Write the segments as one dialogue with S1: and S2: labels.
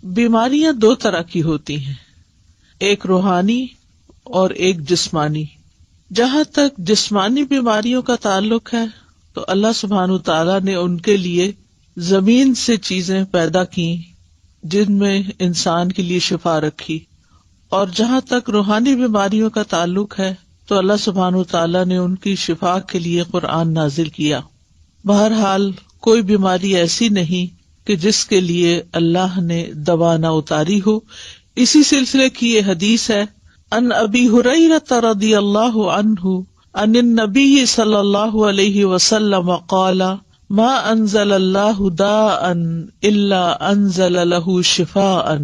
S1: بیماریاں دو طرح کی ہوتی ہیں، ایک روحانی اور ایک جسمانی۔ جہاں تک جسمانی بیماریوں کا تعلق ہے تو اللہ سبحانہ تعالیٰ نے ان کے لیے زمین سے چیزیں پیدا کی جن میں انسان کے لیے شفا رکھی، اور جہاں تک روحانی بیماریوں کا تعلق ہے تو اللہ سبحانہ تعالیٰ نے ان کی شفا کے لیے قرآن نازل کیا۔ بہرحال کوئی بیماری ایسی نہیں کہ جس کے لیے اللہ نے دوا نہ اتاری ہو۔ اسی سلسلے کی یہ حدیث ہے، ان ابی ہریرہ رضی اللہ عنہ عن النبی صلی اللہ علیہ وسلم قال ما انزل اللہ داء الا انزل له شفاء،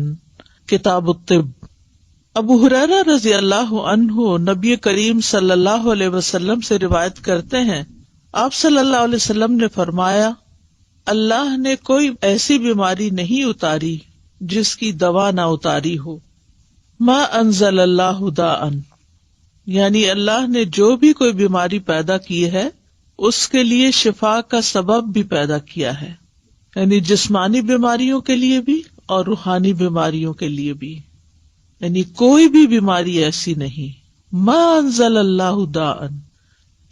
S1: کتاب الطب۔ ابو ہریرہ رضی اللہ عنہ نبی کریم صلی اللہ علیہ وسلم سے روایت کرتے ہیں، آپ صلی اللہ علیہ وسلم نے فرمایا، اللہ نے کوئی ایسی بیماری نہیں اتاری جس کی دوا نہ اتاری ہو۔ ما انزل اللہ داء، یعنی اللہ نے جو بھی کوئی بیماری پیدا کی ہے اس کے لیے شفا کا سبب بھی پیدا کیا ہے، یعنی جسمانی بیماریوں کے لیے بھی اور روحانی بیماریوں کے لیے بھی، یعنی کوئی بھی بیماری ایسی نہیں۔ ما انزل اللہ داء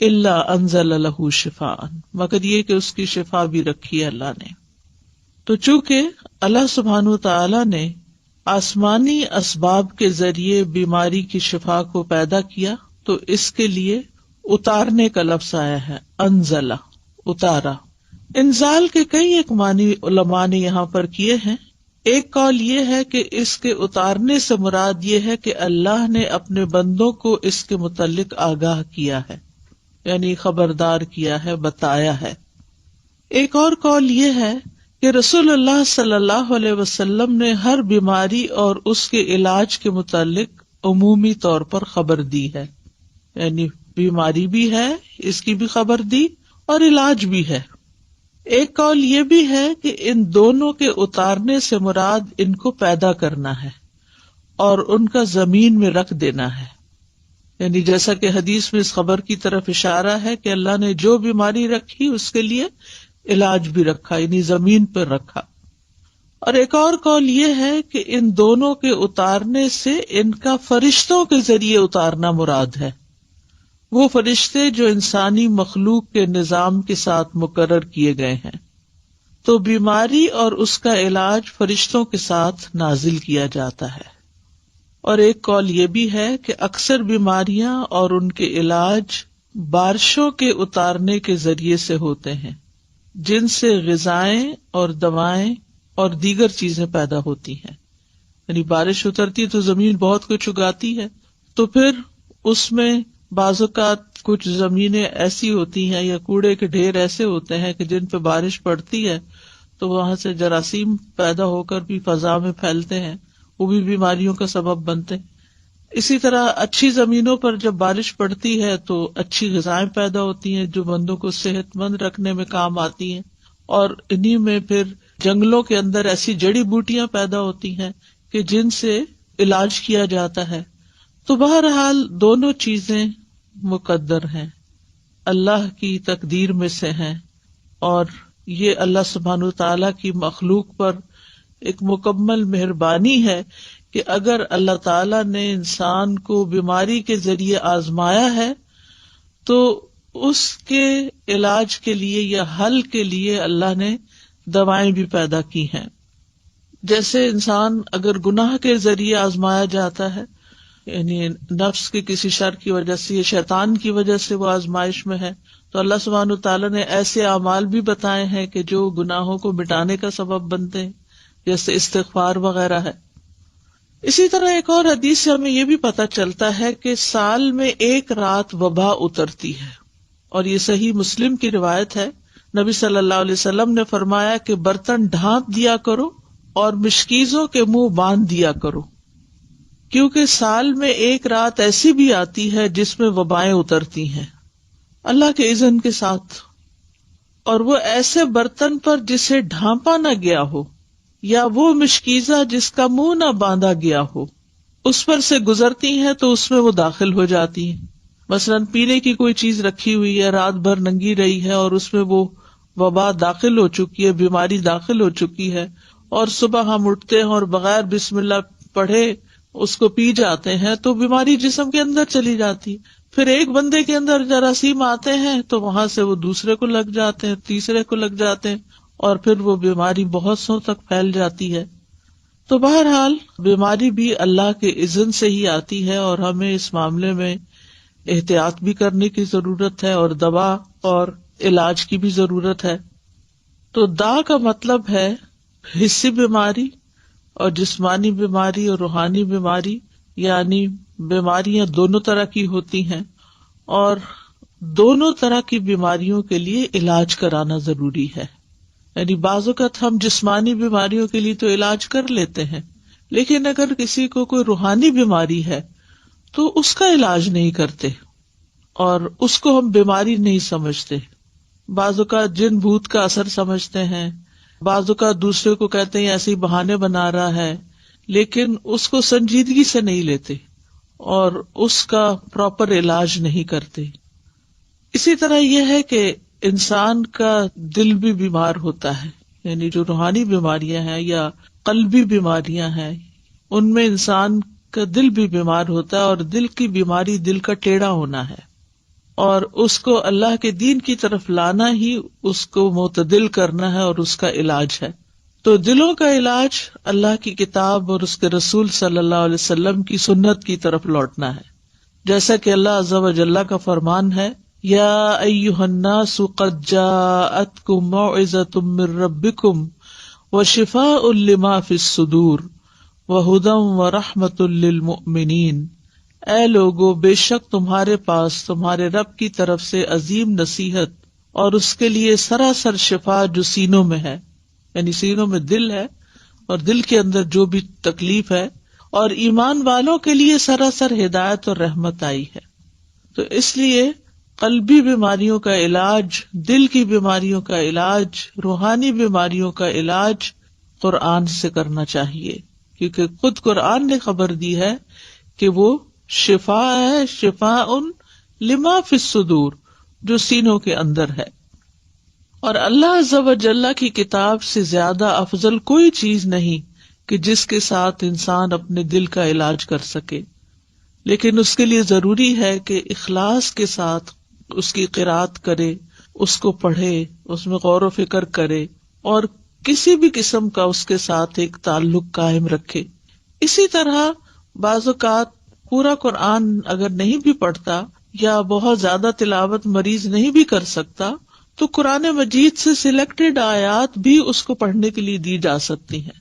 S1: الا انزل له شفاء، مگر یہ کہ اس کی شفا بھی رکھی ہے اللہ نے۔ تو چونکہ اللہ سبحانہ تعالی نے آسمانی اسباب کے ذریعے بیماری کی شفا کو پیدا کیا تو اس کے لیے اتارنے کا لفظ آیا ہے، انزلہ، اتارا۔ انزال کے کئی ایک معنی علماء نے یہاں پر کیے ہیں۔ ایک قول یہ ہے کہ اس کے اتارنے سے مراد یہ ہے کہ اللہ نے اپنے بندوں کو اس کے متعلق آگاہ کیا ہے، یعنی خبردار کیا ہے، بتایا ہے۔ ایک اور قول یہ ہے کہ رسول اللہ صلی اللہ علیہ وسلم نے ہر بیماری اور اس کے علاج کے متعلق عمومی طور پر خبر دی ہے، یعنی بیماری بھی ہے، اس کی بھی خبر دی، اور علاج بھی ہے۔ ایک قول یہ بھی ہے کہ ان دونوں کے اتارنے سے مراد ان کو پیدا کرنا ہے اور ان کا زمین میں رکھ دینا ہے، یعنی جیسا کہ حدیث میں اس خبر کی طرف اشارہ ہے کہ اللہ نے جو بیماری رکھی اس کے لیے علاج بھی رکھا، یعنی زمین پر رکھا۔ اور ایک اور قول یہ ہے کہ ان دونوں کے اتارنے سے ان کا فرشتوں کے ذریعے اتارنا مراد ہے، وہ فرشتے جو انسانی مخلوق کے نظام کے ساتھ مقرر کیے گئے ہیں۔ تو بیماری اور اس کا علاج فرشتوں کے ساتھ نازل کیا جاتا ہے۔ اور ایک قول یہ بھی ہے کہ اکثر بیماریاں اور ان کے علاج بارشوں کے اتارنے کے ذریعے سے ہوتے ہیں، جن سے غذائیں اور دوائیں اور دیگر چیزیں پیدا ہوتی ہیں۔ یعنی بارش اترتی تو زمین بہت کچھ اگاتی ہے، تو پھر اس میں بعض اوقات کچھ زمینیں ایسی ہوتی ہیں یا کوڑے کے ڈھیر ایسے ہوتے ہیں کہ جن پہ بارش پڑتی ہے تو وہاں سے جراثیم پیدا ہو کر بھی فضا میں پھیلتے ہیں، وہ بھی بیماریوں کا سبب بنتے ہیں۔ اسی طرح اچھی زمینوں پر جب بارش پڑتی ہے تو اچھی غذائیں پیدا ہوتی ہیں جو بندوں کو صحت مند رکھنے میں کام آتی ہیں، اور انہی میں پھر جنگلوں کے اندر ایسی جڑی بوٹیاں پیدا ہوتی ہیں کہ جن سے علاج کیا جاتا ہے۔ تو بہرحال دونوں چیزیں مقدر ہیں، اللہ کی تقدیر میں سے ہیں، اور یہ اللہ سبحانہ تعالیٰ کی مخلوق پر ایک مکمل مہربانی ہے کہ اگر اللہ تعالیٰ نے انسان کو بیماری کے ذریعے آزمایا ہے تو اس کے علاج کے لیے یا حل کے لیے اللہ نے دوائیں بھی پیدا کی ہیں۔ جیسے انسان اگر گناہ کے ذریعے آزمایا جاتا ہے، یعنی نفس کے کسی شر کی وجہ سے یا شیطان کی وجہ سے وہ آزمائش میں ہے، تو اللہ سبحانہ تعالیٰ نے ایسے اعمال بھی بتائے ہیں کہ جو گناہوں کو مٹانے کا سبب بنتے ہیں، جیسے استغفار وغیرہ ہے۔ اسی طرح ایک اور حدیث سے ہمیں یہ بھی پتہ چلتا ہے کہ سال میں ایک رات وبا اترتی ہے، اور یہ صحیح مسلم کی روایت ہے۔ نبی صلی اللہ علیہ وسلم نے فرمایا کہ برتن ڈھانپ دیا کرو اور مشکیزوں کے منہ باندھ دیا کرو، کیونکہ سال میں ایک رات ایسی بھی آتی ہے جس میں وبائیں اترتی ہیں اللہ کے اذن کے ساتھ، اور وہ ایسے برتن پر جسے ڈھانپا نہ گیا ہو یا وہ مشکیزہ جس کا منہ نہ باندھا گیا ہو اس پر سے گزرتی ہیں تو اس میں وہ داخل ہو جاتی ہیں۔ مثلاً پینے کی کوئی چیز رکھی ہوئی ہے، رات بھر ننگی رہی ہے اور اس میں وہ وبا داخل ہو چکی ہے، بیماری داخل ہو چکی ہے، اور صبح ہم اٹھتے ہیں اور بغیر بسم اللہ پڑھے اس کو پی جاتے ہیں تو بیماری جسم کے اندر چلی جاتی. پھر ایک بندے کے اندر جراثیم آتے ہیں تو وہاں سے وہ دوسرے کو لگ جاتے ہیں, تیسرے کو لگ جاتے ہیں, اور پھر وہ بیماری بہت سو تک پھیل جاتی ہے. تو بہرحال بیماری بھی اللہ کے اذن سے ہی آتی ہے اور ہمیں اس معاملے میں احتیاط بھی کرنے کی ضرورت ہے اور دوا اور علاج کی بھی ضرورت ہے. تو دا کا مطلب ہے حسی بیماری اور جسمانی بیماری اور روحانی بیماری, یعنی بیماریاں دونوں طرح کی ہوتی ہیں اور دونوں طرح کی بیماریوں کے لیے علاج کرانا ضروری ہے. یعنی بعض اوقات ہم جسمانی بیماریوں کے لیے تو علاج کر لیتے ہیں, لیکن اگر کسی کو کوئی روحانی بیماری ہے تو اس کا علاج نہیں کرتے اور اس کو ہم بیماری نہیں سمجھتے. بعض اوقات جن بھوت کا اثر سمجھتے ہیں, بعض اوقات دوسرے کو کہتے ہیں ایسے ہی بہانے بنا رہا ہے, لیکن اس کو سنجیدگی سے نہیں لیتے اور اس کا پراپر علاج نہیں کرتے. اسی طرح یہ ہے کہ انسان کا دل بھی بیمار ہوتا ہے, یعنی جو روحانی بیماریاں ہیں یا قلبی بیماریاں ہیں ان میں انسان کا دل بھی بیمار ہوتا ہے, اور دل کی بیماری دل کا ٹیڑھا ہونا ہے, اور اس کو اللہ کے دین کی طرف لانا ہی اس کو معتدل کرنا ہے اور اس کا علاج ہے. تو دلوں کا علاج اللہ کی کتاب اور اس کے رسول صلی اللہ علیہ وسلم کی سنت کی طرف لوٹنا ہے, جیسا کہ اللہ عز و جل کا فرمان ہے, یا ایھا الناس قد جاءتکم موعظۃ من ربکم وشفاء لما فی الصدور وہدی ورحمۃ للمؤمنین. اے لوگو, بے شک تمہارے پاس تمہارے رب کی طرف سے عظیم نصیحت اور اس کے لیے سراسر شفا جو سینوں میں ہے, یعنی سینوں میں دل ہے اور دل کے اندر جو بھی تکلیف ہے, اور ایمان والوں کے لیے سراسر ہدایت اور رحمت آئی ہے. تو اس لیے قلبی بیماریوں کا علاج, دل کی بیماریوں کا علاج, روحانی بیماریوں کا علاج قرآن سے کرنا چاہیے, کیونکہ خود قرآن نے خبر دی ہے کہ وہ شفا ہے, شفاء لما فی الصدور, جو سینوں کے اندر ہے. اور اللہ عز و جل کی کتاب سے زیادہ افضل کوئی چیز نہیں کہ جس کے ساتھ انسان اپنے دل کا علاج کر سکے, لیکن اس کے لیے ضروری ہے کہ اخلاص کے ساتھ اس کی قرات کرے, اس کو پڑھے, اس میں غور و فکر کرے اور کسی بھی قسم کا اس کے ساتھ ایک تعلق قائم رکھے. اسی طرح بعض اوقات پورا قرآن اگر نہیں بھی پڑھتا یا بہت زیادہ تلاوت مریض نہیں بھی کر سکتا تو قرآن مجید سے سلیکٹڈ آیات بھی اس کو پڑھنے کے لیے دی جا سکتی ہیں.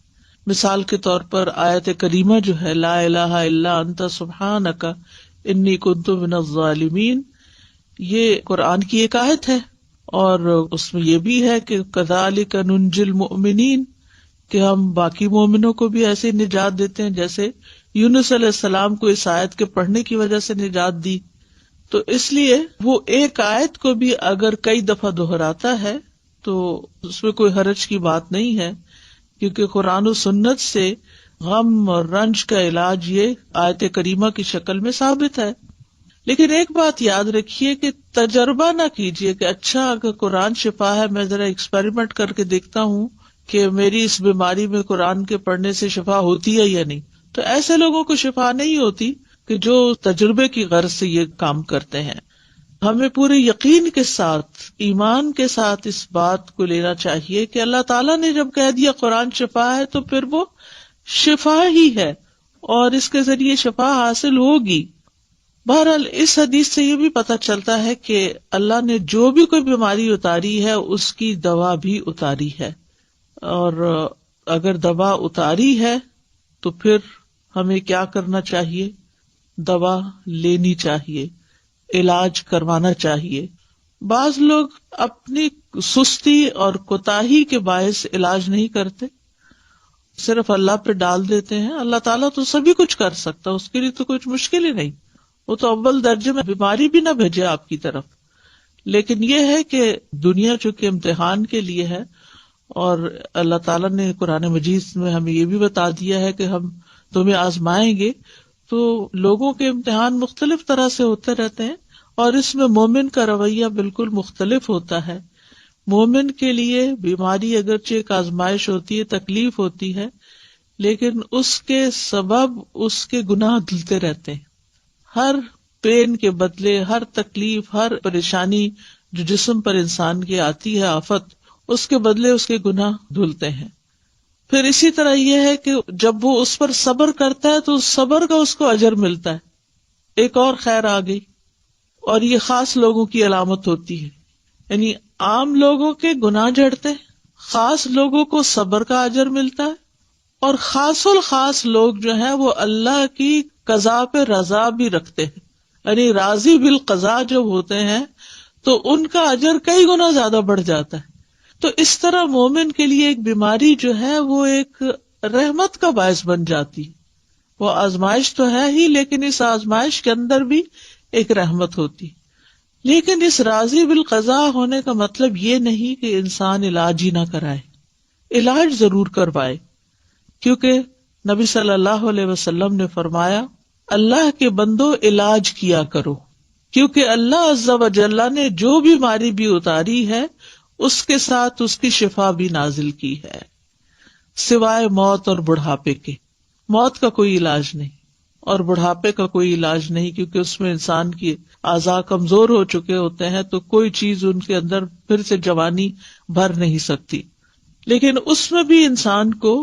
S1: مثال کے طور پر آیت کریمہ جو ہے, لا الہ الا انت سبحانک انی کنت من الظالمین, یہ قرآن کی ایک آیت ہے اور اس میں یہ بھی ہے کہ کذالک ننجی المؤمنین, کہ ہم باقی مومنوں کو بھی ایسے نجات دیتے ہیں جیسے یونس علیہ السلام کو اس آیت کے پڑھنے کی وجہ سے نجات دی. تو اس لیے وہ ایک آیت کو بھی اگر کئی دفعہ دہراتا ہے تو اس میں کوئی حرج کی بات نہیں ہے, کیونکہ قرآن و سنت سے غم اور رنج کا علاج یہ آیت کریمہ کی شکل میں ثابت ہے. لیکن ایک بات یاد رکھیے کہ تجربہ نہ کیجیے کہ اچھا اگر قرآن شفا ہے, میں ذرا ایکسپیریمنٹ کر کے دیکھتا ہوں کہ میری اس بیماری میں قرآن کے پڑھنے سے شفا ہوتی ہے یا نہیں. تو ایسے لوگوں کو شفا نہیں ہوتی کہ جو تجربے کی غرض سے یہ کام کرتے ہیں. ہمیں پورے یقین کے ساتھ, ایمان کے ساتھ اس بات کو لینا چاہیے کہ اللہ تعالیٰ نے جب کہہ دیا قرآن شفا ہے تو پھر وہ شفا ہی ہے اور اس کے ذریعے شفا حاصل ہوگی. بہرحال اس حدیث سے یہ بھی پتہ چلتا ہے کہ اللہ نے جو بھی کوئی بیماری اتاری ہے اس کی دوا بھی اتاری ہے, اور اگر دوا اتاری ہے تو پھر ہمیں کیا کرنا چاہیے؟ دوا لینی چاہیے, علاج کروانا چاہیے. بعض لوگ اپنی سستی اور کوتاہی کے باعث علاج نہیں کرتے, صرف اللہ پہ ڈال دیتے ہیں. اللہ تعالیٰ تو سبھی کچھ کر سکتا, اس کے لیے تو کچھ مشکل ہی نہیں, وہ تو اول درجے میں بیماری بھی نہ بھیجے آپ کی طرف. لیکن یہ ہے کہ دنیا چونکہ امتحان کے لیے ہے, اور اللہ تعالیٰ نے قرآن مجید میں ہمیں یہ بھی بتا دیا ہے کہ ہم تمہیں آزمائیں گے. تو لوگوں کے امتحان مختلف طرح سے ہوتے رہتے ہیں, اور اس میں مومن کا رویہ بالکل مختلف ہوتا ہے. مومن کے لیے بیماری اگرچہ ایک آزمائش ہوتی ہے، تکلیف ہوتی ہے، لیکن اس کے سبب اس کے گناہ دھلتے رہتے ہیں. ہر پین کے بدلے، ہر تکلیف، ہر پریشانی جو جسم پر انسان کی آتی ہے، آفت، اس کے بدلے اس کے گناہ دھلتے ہیں. پھر اسی طرح یہ ہے کہ جب وہ اس پر صبر کرتا ہے تو اس صبر کا اس کو اجر ملتا ہے. ایک اور خیر آ گئی، اور یہ خاص لوگوں کی علامت ہوتی ہے. یعنی عام لوگوں کے گناہ جھڑتے، خاص لوگوں کو صبر کا اجر ملتا ہے، اور خاص الخاص لوگ جو ہیں وہ اللہ کی قضاء پہ رضا بھی رکھتے ہیں. یعنی راضی بالقضاء جب ہوتے ہیں تو ان کا اجر کئی گنا زیادہ بڑھ جاتا ہے. تو اس طرح مومن کے لیے ایک بیماری جو ہے وہ ایک رحمت کا باعث بن جاتی. وہ آزمائش تو ہے ہی، لیکن اس آزمائش کے اندر بھی ایک رحمت ہوتی. لیکن اس راضی بالقضاء ہونے کا مطلب یہ نہیں کہ انسان علاج ہی نہ کرائے. علاج ضرور کروائے، کیونکہ نبی صلی اللہ علیہ وسلم نے فرمایا اللہ کے بندو علاج کیا کرو، کیونکہ اللہ عز و جل نے جو بیماری بھی اتاری ہے اس کے ساتھ اس کی شفا بھی نازل کی ہے، سوائے موت اور بڑھاپے کے. موت کا کوئی علاج نہیں اور بڑھاپے کا کوئی علاج نہیں، کیونکہ اس میں انسان کی اعضاء کمزور ہو چکے ہوتے ہیں، تو کوئی چیز ان کے اندر پھر سے جوانی بھر نہیں سکتی. لیکن اس میں بھی انسان کو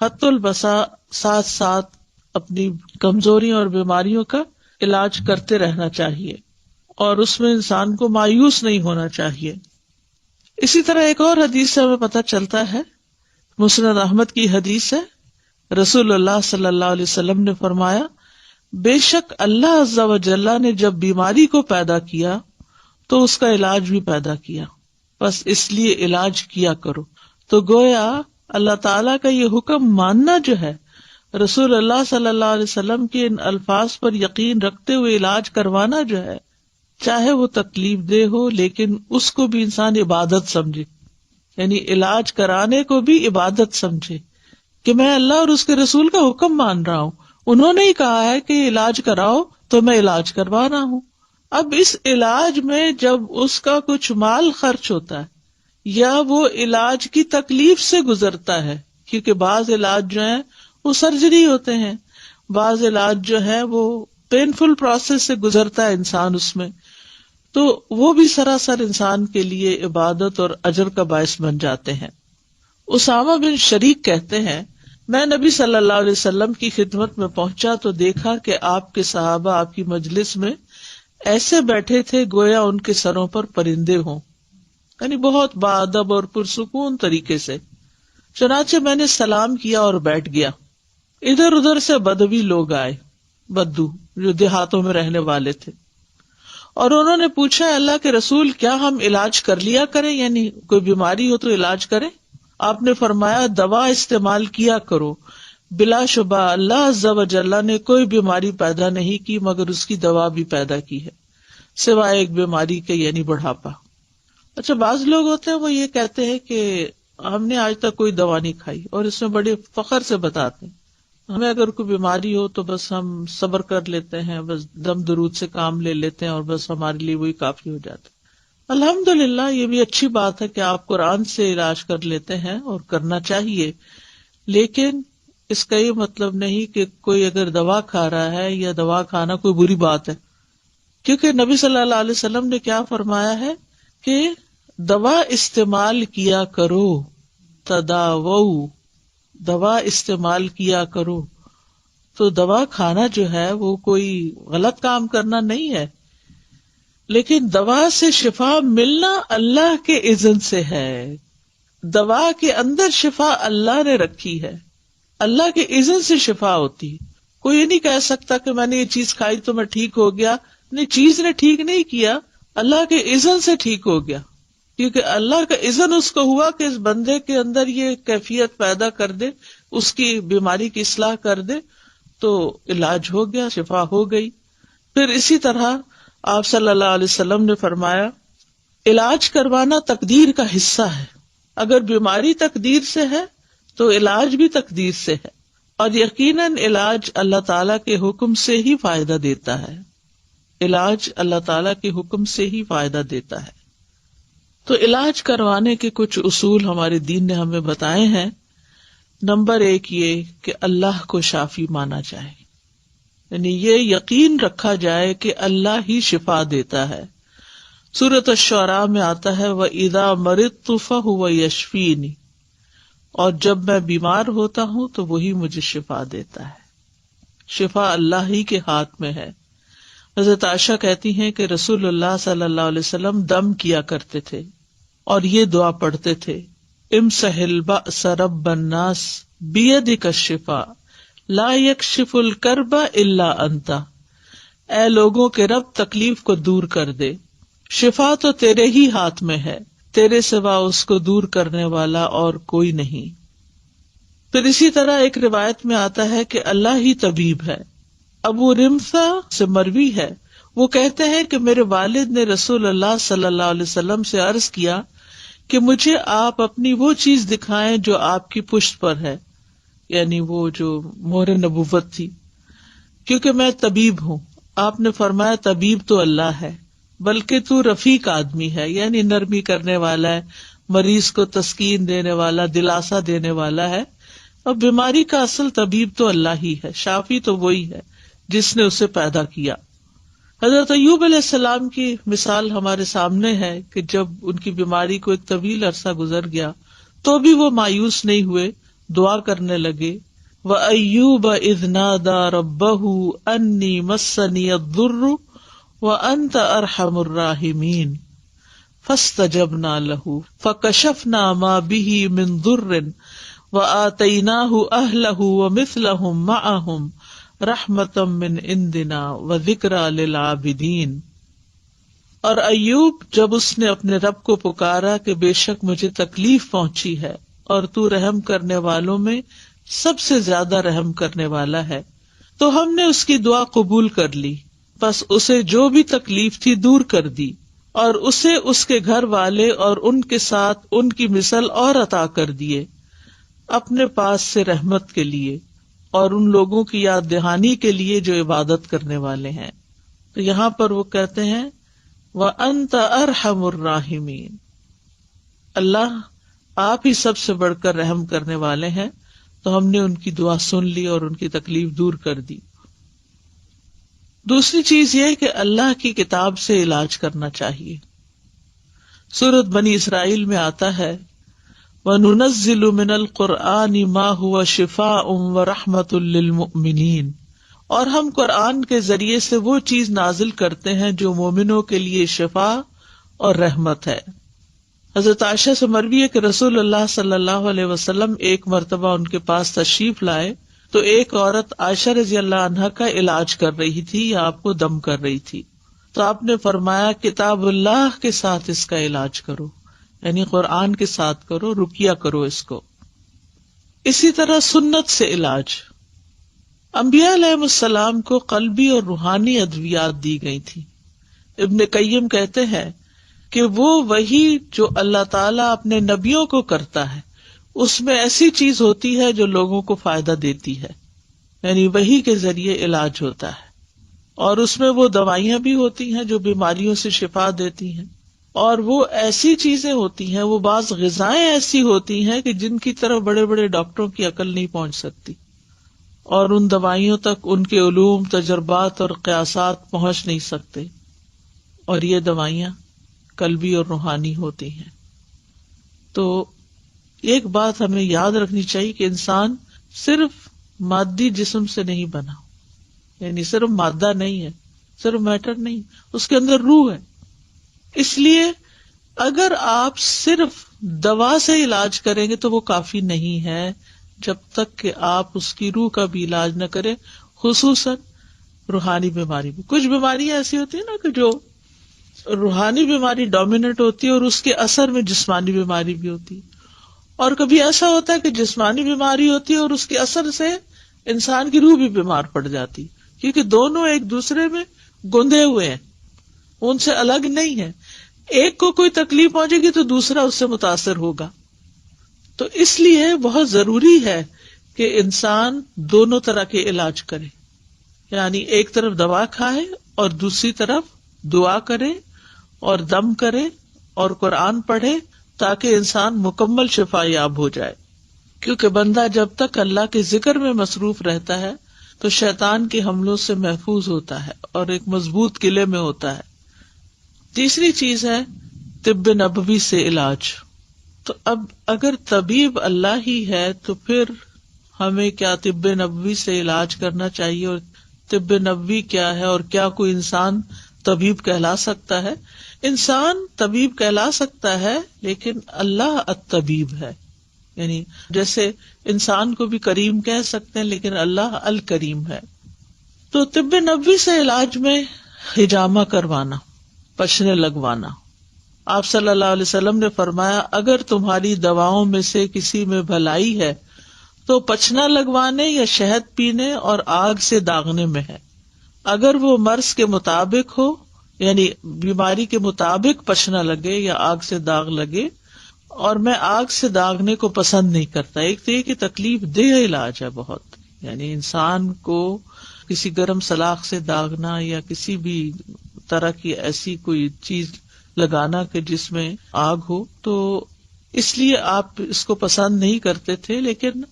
S1: حت البسا ساتھ ساتھ اپنی کمزوریوں اور بیماریوں کا علاج کرتے رہنا چاہیے، اور اس میں انسان کو مایوس نہیں ہونا چاہیے. اسی طرح ایک اور حدیث سے ہمیں پتہ چلتا ہے، مسند احمد کی حدیث ہے، رسول اللہ صلی اللہ علیہ وسلم نے فرمایا بے شک اللہ عز و جل نے جب بیماری کو پیدا کیا تو اس کا علاج بھی پیدا کیا، بس اس لیے علاج کیا کرو. تو گویا اللہ تعالیٰ کا یہ حکم ماننا جو ہے، رسول اللہ صلی اللہ علیہ وسلم کے ان الفاظ پر یقین رکھتے ہوئے علاج کروانا جو ہے، چاہے وہ تکلیف دہ ہو لیکن اس کو بھی انسان عبادت سمجھے. یعنی علاج کرانے کو بھی عبادت سمجھے کہ میں اللہ اور اس کے رسول کا حکم مان رہا ہوں، انہوں نے ہی کہا ہے کہ علاج کراؤ تو میں علاج کروا رہا ہوں. اب اس علاج میں جب اس کا کچھ مال خرچ ہوتا ہے یا وہ علاج کی تکلیف سے گزرتا ہے، کیونکہ بعض علاج جو ہیں وہ سرجری ہوتے ہیں، بعض علاج جو ہے وہ پینفل پروسیس سے گزرتا ہے انسان اس میں، تو وہ بھی سراسر انسان کے لیے عبادت اور اجر کا باعث بن جاتے ہیں. اسامہ بن شریک کہتے ہیں میں نبی صلی اللہ علیہ وسلم کی خدمت میں پہنچا تو دیکھا کہ آپ کے صحابہ آپ کی مجلس میں ایسے بیٹھے تھے گویا ان کے سروں پر پرندے ہوں، یعنی بہت باادب اور پرسکون طریقے سے. چنانچہ میں نے سلام کیا اور بیٹھ گیا. ادھر ادھر سے بدوی لوگ آئے، بدو جو دیہاتوں میں رہنے والے تھے، اور انہوں نے پوچھا اللہ کے رسول کیا ہم علاج کر لیا کریں، یعنی کوئی بیماری ہو تو علاج کریں. آپ نے فرمایا دوا استعمال کیا کرو، بلا شبہ اللہ عز و جل نے کوئی بیماری پیدا نہیں کی مگر اس کی دوا بھی پیدا کی ہے، سوائے ایک بیماری کے یعنی بڑھاپا. اچھا، بعض لوگ ہوتے ہیں وہ یہ کہتے ہیں کہ ہم نے آج تک کوئی دوا نہیں کھائی، اور اس میں بڑے فخر سے بتاتے ہیں ہمیں اگر کوئی بیماری ہو تو بس ہم صبر کر لیتے ہیں، بس دم درود سے کام لے لیتے ہیں اور بس ہمارے لیے وہی کافی ہو جاتا ہے. الحمدللہ یہ بھی اچھی بات ہے کہ آپ قرآن سے علاج کر لیتے ہیں اور کرنا چاہیے، لیکن اس کا یہ مطلب نہیں کہ کوئی اگر دوا کھا رہا ہے یا دوا کھانا کوئی بری بات ہے، کیونکہ نبی صلی اللہ علیہ وسلم نے کیا فرمایا ہے کہ دوا استعمال کیا کرو، تداوؤ، دوا استعمال کیا کرو. تو دوا کھانا جو ہے وہ کوئی غلط کام کرنا نہیں ہے، لیکن دوا سے شفا ملنا اللہ کے اذن سے ہے. دوا کے اندر شفا اللہ نے رکھی ہے، اللہ کے اذن سے شفا ہوتی. کوئی یہ نہیں کہہ سکتا کہ میں نے یہ چیز کھائی تو میں ٹھیک ہو گیا. نہیں، چیز نے ٹھیک نہیں کیا، اللہ کے اذن سے ٹھیک ہو گیا، کیونکہ اللہ کا اذن اس کو ہوا کہ اس بندے کے اندر یہ کیفیت پیدا کر دے، اس کی بیماری کی اصلاح کر دے، تو علاج ہو گیا، شفا ہو گئی. پھر اسی طرح آپ صلی اللہ علیہ وسلم نے فرمایا علاج کروانا تقدیر کا حصہ ہے. اگر بیماری تقدیر سے ہے تو علاج بھی تقدیر سے ہے، اور یقیناً علاج اللہ تعالیٰ کے حکم سے ہی فائدہ دیتا ہے. علاج اللہ تعالیٰ کے حکم سے ہی فائدہ دیتا ہے. تو علاج کروانے کے کچھ اصول ہمارے دین نے ہمیں بتائے ہیں. نمبر 1 یہ کہ اللہ کو شافی مانا جائے، یعنی یہ یقین رکھا جائے کہ اللہ ہی شفا دیتا ہے. سورۃ الشعراء میں آتا ہے وَإِذَا مَرِضْتُ فَهُوَ يَشْفِينِ، اور جب میں بیمار ہوتا ہوں تو وہی مجھے شفا دیتا ہے. شفا اللہ ہی کے ہاتھ میں ہے. حضرت عائشہ کہتی ہیں کہ رسول اللہ صلی اللہ علیہ وسلم دم کیا کرتے تھے اور یہ دعا پڑھتے تھے امسح البأس رب الناس بیدک الشفاء لا یکشف الکرب الا انت، اے لوگوں کے رب تکلیف کو دور کر دے، شفا تو تیرے ہی ہاتھ میں ہے، تیرے سوا اس کو دور کرنے والا اور کوئی نہیں. پھر اسی طرح ایک روایت میں آتا ہے کہ اللہ ہی طبیب ہے. ابو رمثا سے مروی ہے، وہ کہتے ہیں کہ میرے والد نے رسول اللہ صلی اللہ علیہ وسلم سے عرض کیا کہ مجھے آپ اپنی وہ چیز دکھائیں جو آپ کی پشت پر ہے، یعنی وہ جو مہر نبوت تھی، کیونکہ میں طبیب ہوں. آپ نے فرمایا طبیب تو اللہ ہے، بلکہ تو رفیق آدمی ہے، یعنی نرمی کرنے والا ہے، مریض کو تسکین دینے والا، دلاسا دینے والا ہے. اور بیماری کا اصل طبیب تو اللہ ہی ہے، شافی تو وہی ہے جس نے اسے پیدا کیا. حضرت ایوب علیہ السلام کی مثال ہمارے سامنے ہے کہ جب ان کی بیماری کو ایک طویل عرصہ گزر گیا تو بھی وہ مایوس نہیں ہوئے، دعا کرنے لگے. وَأَيُّوبَ إِذْ نَادَى رَبَّهُ أَنِّي مَسَّنِيَ الضُّرُّ وَأَنْتَ أَرْحَمُ الرَّاحِمِينَ فَاسْتَجَبْنَا لَهُ فَكَشَفْنَا مَا بِهِ مِنْ ضُرٍّ وَآتَيْنَاهُ أَهْلَهُ وَمِثْلَهُمْ مَعَهُمْ رحمتم من عندنا وذکریٰ للعابدین. اور ایوب جب اس نے اپنے رب کو پکارا کہ بے شک مجھے تکلیف پہنچی ہے اور تو رحم کرنے والوں میں سب سے زیادہ رحم کرنے والا ہے، تو ہم نے اس کی دعا قبول کر لی، بس اسے جو بھی تکلیف تھی دور کر دی، اور اسے اس کے گھر والے اور ان کے ساتھ ان کی مثل اور عطا کر دیے اپنے پاس سے رحمت کے لیے اور ان لوگوں کی یاد دہانی کے لیے جو عبادت کرنے والے ہیں. تو یہاں پر وہ کہتے ہیں وَأَنْتَ أَرْحَمُ الرَّاحِمِينَ، اللہ آپ ہی سب سے بڑھ کر رحم کرنے والے ہیں. تو ہم نے ان کی دعا سن لی اور ان کی تکلیف دور کر دی. دوسری چیز یہ کہ اللہ کی کتاب سے علاج کرنا چاہیے. سورۃ بنی اسرائیل میں آتا ہے وَنُنَزِّلُ مِنَ الْقُرْآنِ مَا هُوَ شِفَاءٌ وَرَحْمَةٌ لِّلْمُؤْمِنِينَ، اور ہم قرآن کے ذریعے سے وہ چیز نازل کرتے ہیں جو مومنوں کے لیے شفا اور رحمت ہے. حضرت عائشہ سے مروی ہے کہ رسول اللہ صلی اللہ علیہ وسلم ایک مرتبہ ان کے پاس تشریف لائے تو ایک عورت عائشہ رضی اللہ عنہا کا علاج کر رہی تھی یا آپ کو دم کر رہی تھی. تو آپ نے فرمایا کتاب اللہ کے ساتھ اس کا علاج کرو، یعنی قرآن کے ساتھ کرو، رقیہ کرو اس کو. اسی طرح سنت سے علاج. انبیاء علیہ السلام کو قلبی اور روحانی ادویات دی گئی تھی. ابن قیم کہتے ہیں کہ وہ وہی جو اللہ تعالیٰ اپنے نبیوں کو کرتا ہے اس میں ایسی چیز ہوتی ہے جو لوگوں کو فائدہ دیتی ہے، یعنی وہی کے ذریعے علاج ہوتا ہے. اور اس میں وہ دوائیاں بھی ہوتی ہیں جو بیماریوں سے شفا دیتی ہیں، اور وہ ایسی چیزیں ہوتی ہیں، وہ بعض غذائیں ایسی ہوتی ہیں کہ جن کی طرف بڑے بڑے ڈاکٹروں کی عقل نہیں پہنچ سکتی، اور ان دوائیوں تک ان کے علوم، تجربات اور قیاسات پہنچ نہیں سکتے. اور یہ دوائیاں قلبی اور روحانی ہوتی ہیں. تو ایک بات ہمیں یاد رکھنی چاہیے کہ انسان صرف مادی جسم سے نہیں بنا، یعنی صرف مادہ نہیں ہے، صرف میٹر نہیں، اس کے اندر روح ہے. اس لیے اگر آپ صرف دوا سے علاج کریں گے تو وہ کافی نہیں ہے جب تک کہ آپ اس کی روح کا بھی علاج نہ کریں، خصوصاً روحانی بیماری میں. کچھ بیماریاں ایسی ہوتی ہیں نا کہ جو روحانی بیماری ڈومیننٹ ہوتی ہے اور اس کے اثر میں جسمانی بیماری بھی ہوتی ہے، اور کبھی ایسا ہوتا ہے کہ جسمانی بیماری ہوتی ہے اور اس کے اثر سے انسان کی روح بھی بیمار پڑ جاتی، کیونکہ دونوں ایک دوسرے میں گندے ہوئے ہیں، ان سے الگ نہیں ہے. ایک کو کوئی تکلیف پہنچے گی تو دوسرا اس سے متاثر ہوگا. تو اس لیے بہت ضروری ہے کہ انسان دونوں طرح کے علاج کرے، یعنی ایک طرف دوا کھائے اور دوسری طرف دعا کرے اور دم کرے اور قرآن پڑھے تاکہ انسان مکمل شفا یاب ہو جائے. کیونکہ بندہ جب تک اللہ کے ذکر میں مصروف رہتا ہے تو شیطان کے حملوں سے محفوظ ہوتا ہے اور ایک مضبوط قلعے میں ہوتا ہے. تیسری چیز ہے طب نبوی سے علاج. تو اب اگر طبیب اللہ ہی ہے تو پھر ہمیں کیا طب نبوی سے علاج کرنا چاہیے, اور طب نبوی کیا ہے, اور کیا کوئی انسان طبیب کہلا سکتا ہے؟ انسان طبیب کہلا سکتا ہے لیکن اللہ الطبیب ہے. یعنی جیسے انسان کو بھی کریم کہہ سکتے ہیں لیکن اللہ الکریم ہے. تو طب نبوی سے علاج میں حجامہ کروانا, پچھنے لگوانا. آپ صلی اللہ علیہ وسلم نے فرمایا اگر تمہاری دواؤں میں سے کسی میں بھلائی ہے تو پچھنا لگوانے یا شہد پینے اور آگ سے داغنے میں ہے. اگر وہ مرض کے مطابق ہو, یعنی بیماری کے مطابق پچھنا لگے یا آگ سے داغ لگے, اور میں آگ سے داغنے کو پسند نہیں کرتا. ایک تو یہ کہ تکلیف دہ علاج ہے بہت, یعنی انسان کو کسی گرم سلاخ سے داغنا یا کسی بھی طرح کی ایسی کوئی چیز لگانا کہ جس میں آگ ہو, تو اس لیے آپ اس کو پسند نہیں کرتے تھے. لیکن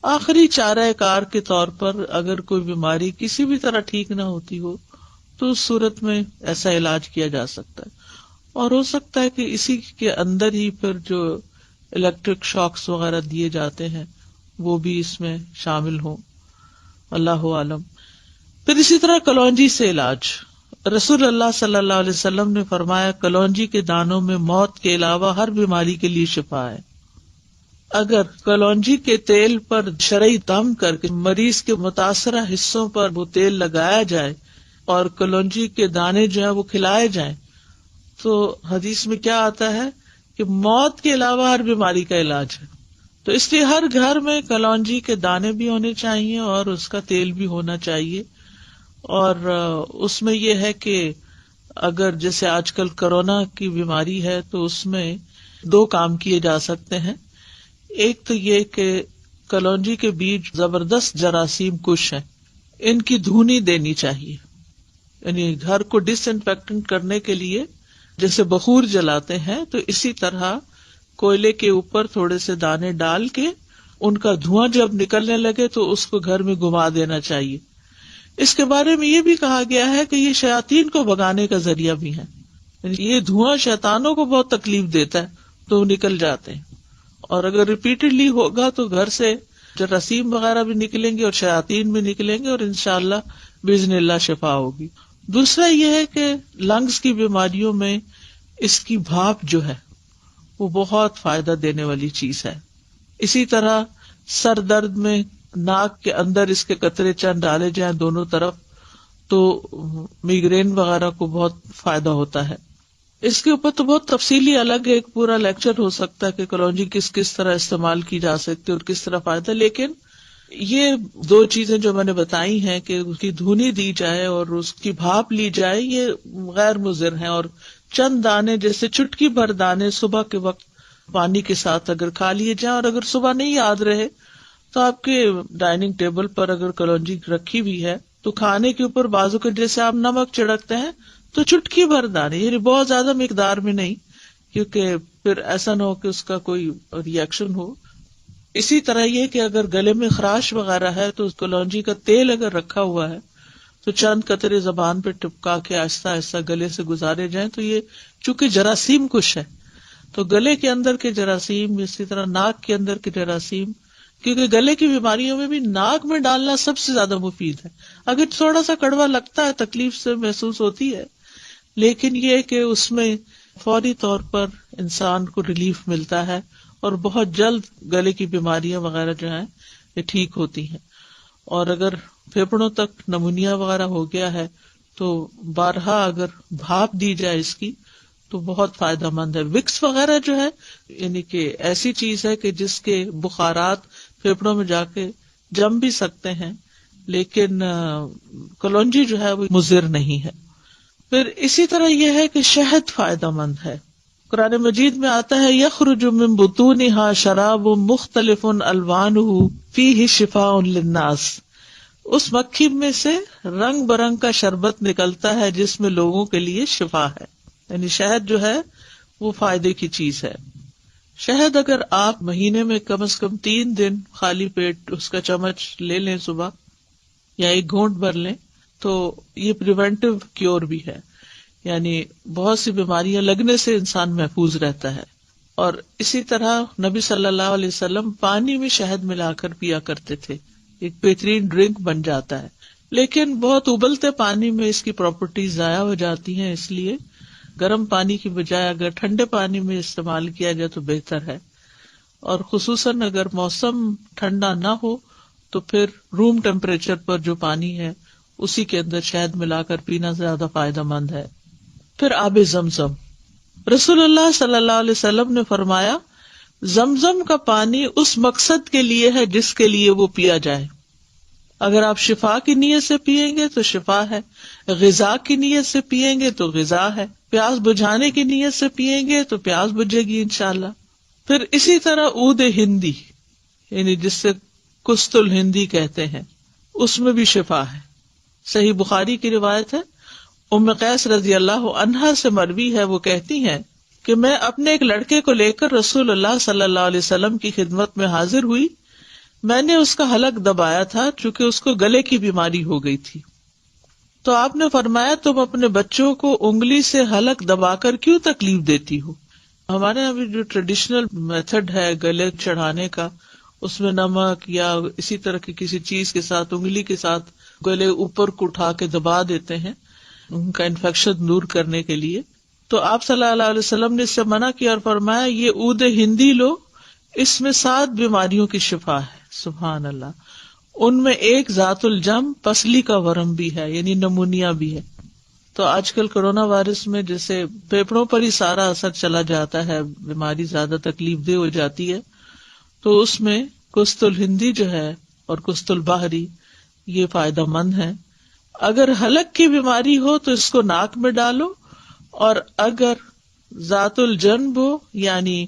S1: آخری چارہ کار کے طور پر اگر کوئی بیماری کسی بھی طرح ٹھیک نہ ہوتی ہو تو اس صورت میں ایسا علاج کیا جا سکتا ہے. اور ہو سکتا ہے کہ اسی کے اندر ہی پھر جو الیکٹرک شاکس وغیرہ دیے جاتے ہیں وہ بھی اس میں شامل ہوں, اللہ عالم. پھر اسی طرح کلونجی سے علاج. رسول اللہ صلی اللہ علیہ وسلم نے فرمایا کلونجی کے دانوں میں موت کے علاوہ ہر بیماری کے لیے شفا ہے. اگر کلونجی کے تیل پر شرعی دم کر کے مریض کے متاثرہ حصوں پر وہ تیل لگایا جائے اور کلونجی کے دانے جو ہیں وہ کھلائے جائیں تو حدیث میں کیا آتا ہے کہ موت کے علاوہ ہر بیماری کا علاج ہے. تو اس لیے ہر گھر میں کلونجی کے دانے بھی ہونے چاہیے اور اس کا تیل بھی ہونا چاہیے. اور اس میں یہ ہے کہ اگر جیسے آج کل کورونا کی بیماری ہے تو اس میں 2 کام کیے جا سکتے ہیں. ایک تو یہ کہ کلونجی کے بیج زبردست جراثیم کش ہیں, ان کی دھونی دینی چاہیے. یعنی گھر کو ڈس انفیکٹنٹ کرنے کے لیے جیسے بخور جلاتے ہیں تو اسی طرح کوئلے کے اوپر تھوڑے سے دانے ڈال کے ان کا دھواں جب نکلنے لگے تو اس کو گھر میں گھما دینا چاہیے. اس کے بارے میں یہ بھی کہا گیا ہے کہ یہ شیاطین کو بھگانے کا ذریعہ بھی ہے. یہ دھواں شیطانوں کو بہت تکلیف دیتا ہے تو وہ نکل جاتے ہیں. اور اگر ریپیٹڈلی ہوگا تو گھر سے جراثیم وغیرہ بھی نکلیں گے اور شیاطین بھی نکلیں گے اور انشاءاللہ باذن اللہ شفا ہوگی. دوسرا یہ ہے کہ لنگز کی بیماریوں میں اس کی بھاپ جو ہے وہ بہت فائدہ دینے والی چیز ہے. اسی طرح سر درد میں ناک کے اندر اس کے قطرے چند ڈالے جائیں دونوں طرف تو میگرین وغیرہ کو بہت فائدہ ہوتا ہے. اس کے اوپر تو بہت تفصیلی الگ ایک پورا لیکچر ہو سکتا ہے کہ کلونجی کس طرح استعمال کی جا سکتی ہے اور کس طرح فائدہ. لیکن یہ 2 چیزیں جو میں نے بتائی ہیں کہ اس کی دھونی دی جائے اور اس کی بھاپ لی جائے یہ غیر مضر ہیں. اور چند دانے جیسے چٹکی بھر دانے صبح کے وقت پانی کے ساتھ اگر کھا لیے جائیں, اور اگر صبح نہیں یاد رہے تو آپ کے ڈائننگ ٹیبل پر اگر کلونجی رکھی ہوئی ہے تو کھانے کے اوپر بازو کے جیسے آپ نمک چھڑکتے ہیں تو چٹکی بھر دانے, یعنی بہت زیادہ مقدار میں نہیں کیونکہ پھر ایسا نہ ہو کہ اس کا کوئی ریئیکشن ہو. اسی طرح یہ کہ اگر گلے میں خراش وغیرہ ہے تو کلونجی کا تیل اگر رکھا ہوا ہے تو چند قطرے زبان پہ ٹپکا کے آہستہ آہستہ گلے سے گزارے جائیں. تو یہ چونکہ جراثیم کش ہے تو گلے کے اندر کے جراثیم, اسی طرح ناک کے اندر کے جراثیم, کیونکہ گلے کی بیماریوں میں بھی ناک میں ڈالنا سب سے زیادہ مفید ہے. اگر تھوڑا سا کڑوا لگتا ہے, تکلیف سے محسوس ہوتی ہے, لیکن یہ کہ اس میں فوری طور پر انسان کو ریلیف ملتا ہے اور بہت جلد گلے کی بیماریاں وغیرہ جو ہیں یہ ٹھیک ہوتی ہیں. اور اگر پھیپڑوں تک نمونیا وغیرہ ہو گیا ہے تو بارہا اگر بھاپ دی جائے اس کی تو بہت فائدہ مند ہے. وکس وغیرہ جو ہے یعنی کہ ایسی چیز ہے کہ جس کے بخارات پھیپڑوں میں جا کے جم بھی سکتے ہیں, لیکن کلونجی جو ہے وہ مضر نہیں ہے. پھر اسی طرح یہ ہے کہ شہد فائدہ مند ہے. قرآن مجید میں آتا ہے یخرج من بطونها شراب مختلف الوانہ فیہ شفاء للناس. اس مکھی میں سے رنگ برنگ کا شربت نکلتا ہے جس میں لوگوں کے لیے شفا ہے. یعنی شہد جو ہے وہ فائدے کی چیز ہے. شہد اگر آپ مہینے میں کم از کم 3 دن خالی پیٹ اس کا چمچ لے لیں صبح یا 1 گھونٹ بھر لیں تو یہ پریونٹیو کیور بھی ہے، یعنی بہت سی بیماریاں لگنے سے انسان محفوظ رہتا ہے. اور اسی طرح نبی صلی اللہ علیہ وسلم پانی میں شہد ملا کر پیا کرتے تھے، ایک بہترین ڈرنک بن جاتا ہے. لیکن بہت ابلتے پانی میں اس کی پراپرٹیز ضائع ہو جاتی ہیں، اس لیے گرم پانی کی بجائے اگر ٹھنڈے پانی میں استعمال کیا جائے تو بہتر ہے. اور خصوصاً اگر موسم ٹھنڈا نہ ہو تو پھر روم ٹیمپریچر پر جو پانی ہے اسی کے اندر شہد ملا کر پینا زیادہ فائدہ مند ہے. پھر آب زمزم، رسول اللہ صلی اللہ علیہ وسلم نے فرمایا زمزم کا پانی اس مقصد کے لیے ہے جس کے لیے وہ پیا جائے. اگر آپ شفا کی نیت سے پیئیں گے تو شفا ہے، غذا کی نیت سے پیئیں گے تو غذا ہے، پیاس بجھانے کی نیت سے پیئیں گے تو پیاس بجھے گی انشاءاللہ. پھر اسی طرح عود ہندی، یعنی جس سے کست الہندی کہتے ہیں، اس میں بھی شفا ہے. صحیح بخاری کی روایت ہے، ام قیس رضی اللہ عنہا سے مروی ہے، وہ کہتی ہیں کہ میں اپنے ایک لڑکے کو لے کر رسول اللہ صلی اللہ علیہ وسلم کی خدمت میں حاضر ہوئی. میں نے اس کا حلق دبایا تھا چونکہ اس کو گلے کی بیماری ہو گئی تھی. تو آپ نے فرمایا تم اپنے بچوں کو انگلی سے حلق دبا کر کیوں تکلیف دیتی ہو؟ ہمارے یہاں بھی جو ٹریڈیشنل میتھڈ ہے گلے چڑھانے کا، اس میں نمک یا اسی طرح کی کسی چیز کے ساتھ انگلی کے ساتھ گلے اوپر کو اٹھا کے دبا دیتے ہیں ان کا انفیکشن دور کرنے کے لیے. تو آپ صلی اللہ علیہ وسلم نے اس سے منع کیا اور فرمایا یہ عود ہندی لو، اس میں 7 بیماریوں کی شفا ہے. سبحان اللہ. ان میں ایک ذات الجم، پسلی کا ورم بھی ہے، یعنی نمونیا بھی ہے. تو آج کل کورونا وائرس میں جیسے پھیپھڑوں پر ہی سارا اثر چلا جاتا ہے، بیماری زیادہ تکلیف دہ ہو جاتی ہے، تو اس میں کست الہندی جو ہے اور کست البحری یہ فائدہ مند ہے. اگر حلق کی بیماری ہو تو اس کو ناک میں ڈالو، اور اگر ذات الجنب ہو یعنی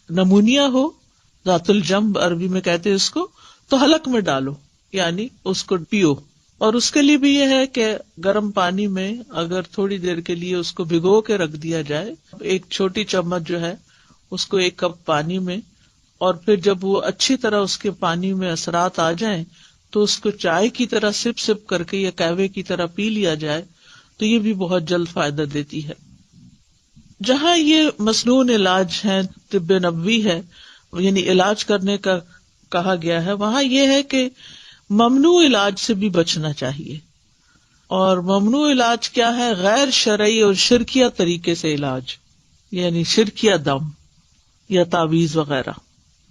S1: نمونیا ہو، ذات الجنب عربی میں کہتے ہیں اس کو، تو حلق میں ڈالو یعنی اس کو پیو. اور اس کے لیے بھی یہ ہے کہ گرم پانی میں اگر تھوڑی دیر کے لیے اس کو بھگو کے رکھ دیا جائے، 1 چھوٹی چمچ جو ہے اس کو 1 کپ پانی میں، اور پھر جب وہ اچھی طرح اس کے پانی میں اثرات آ جائیں تو اس کو چائے کی طرح سپ سپ کر کے یا قہوے کی طرح پی لیا جائے تو یہ بھی بہت جلد فائدہ دیتی ہے. جہاں یہ مسنون علاج ہے، طب نبوی ہے، یعنی علاج کرنے کا کہا گیا ہے، وہاں یہ ہے کہ ممنوع علاج سے بھی بچنا چاہیے. اور ممنوع علاج کیا ہے؟ غیر شرعی اور شرکیہ طریقے سے علاج، یعنی شرکیہ دم یا تعویذ وغیرہ.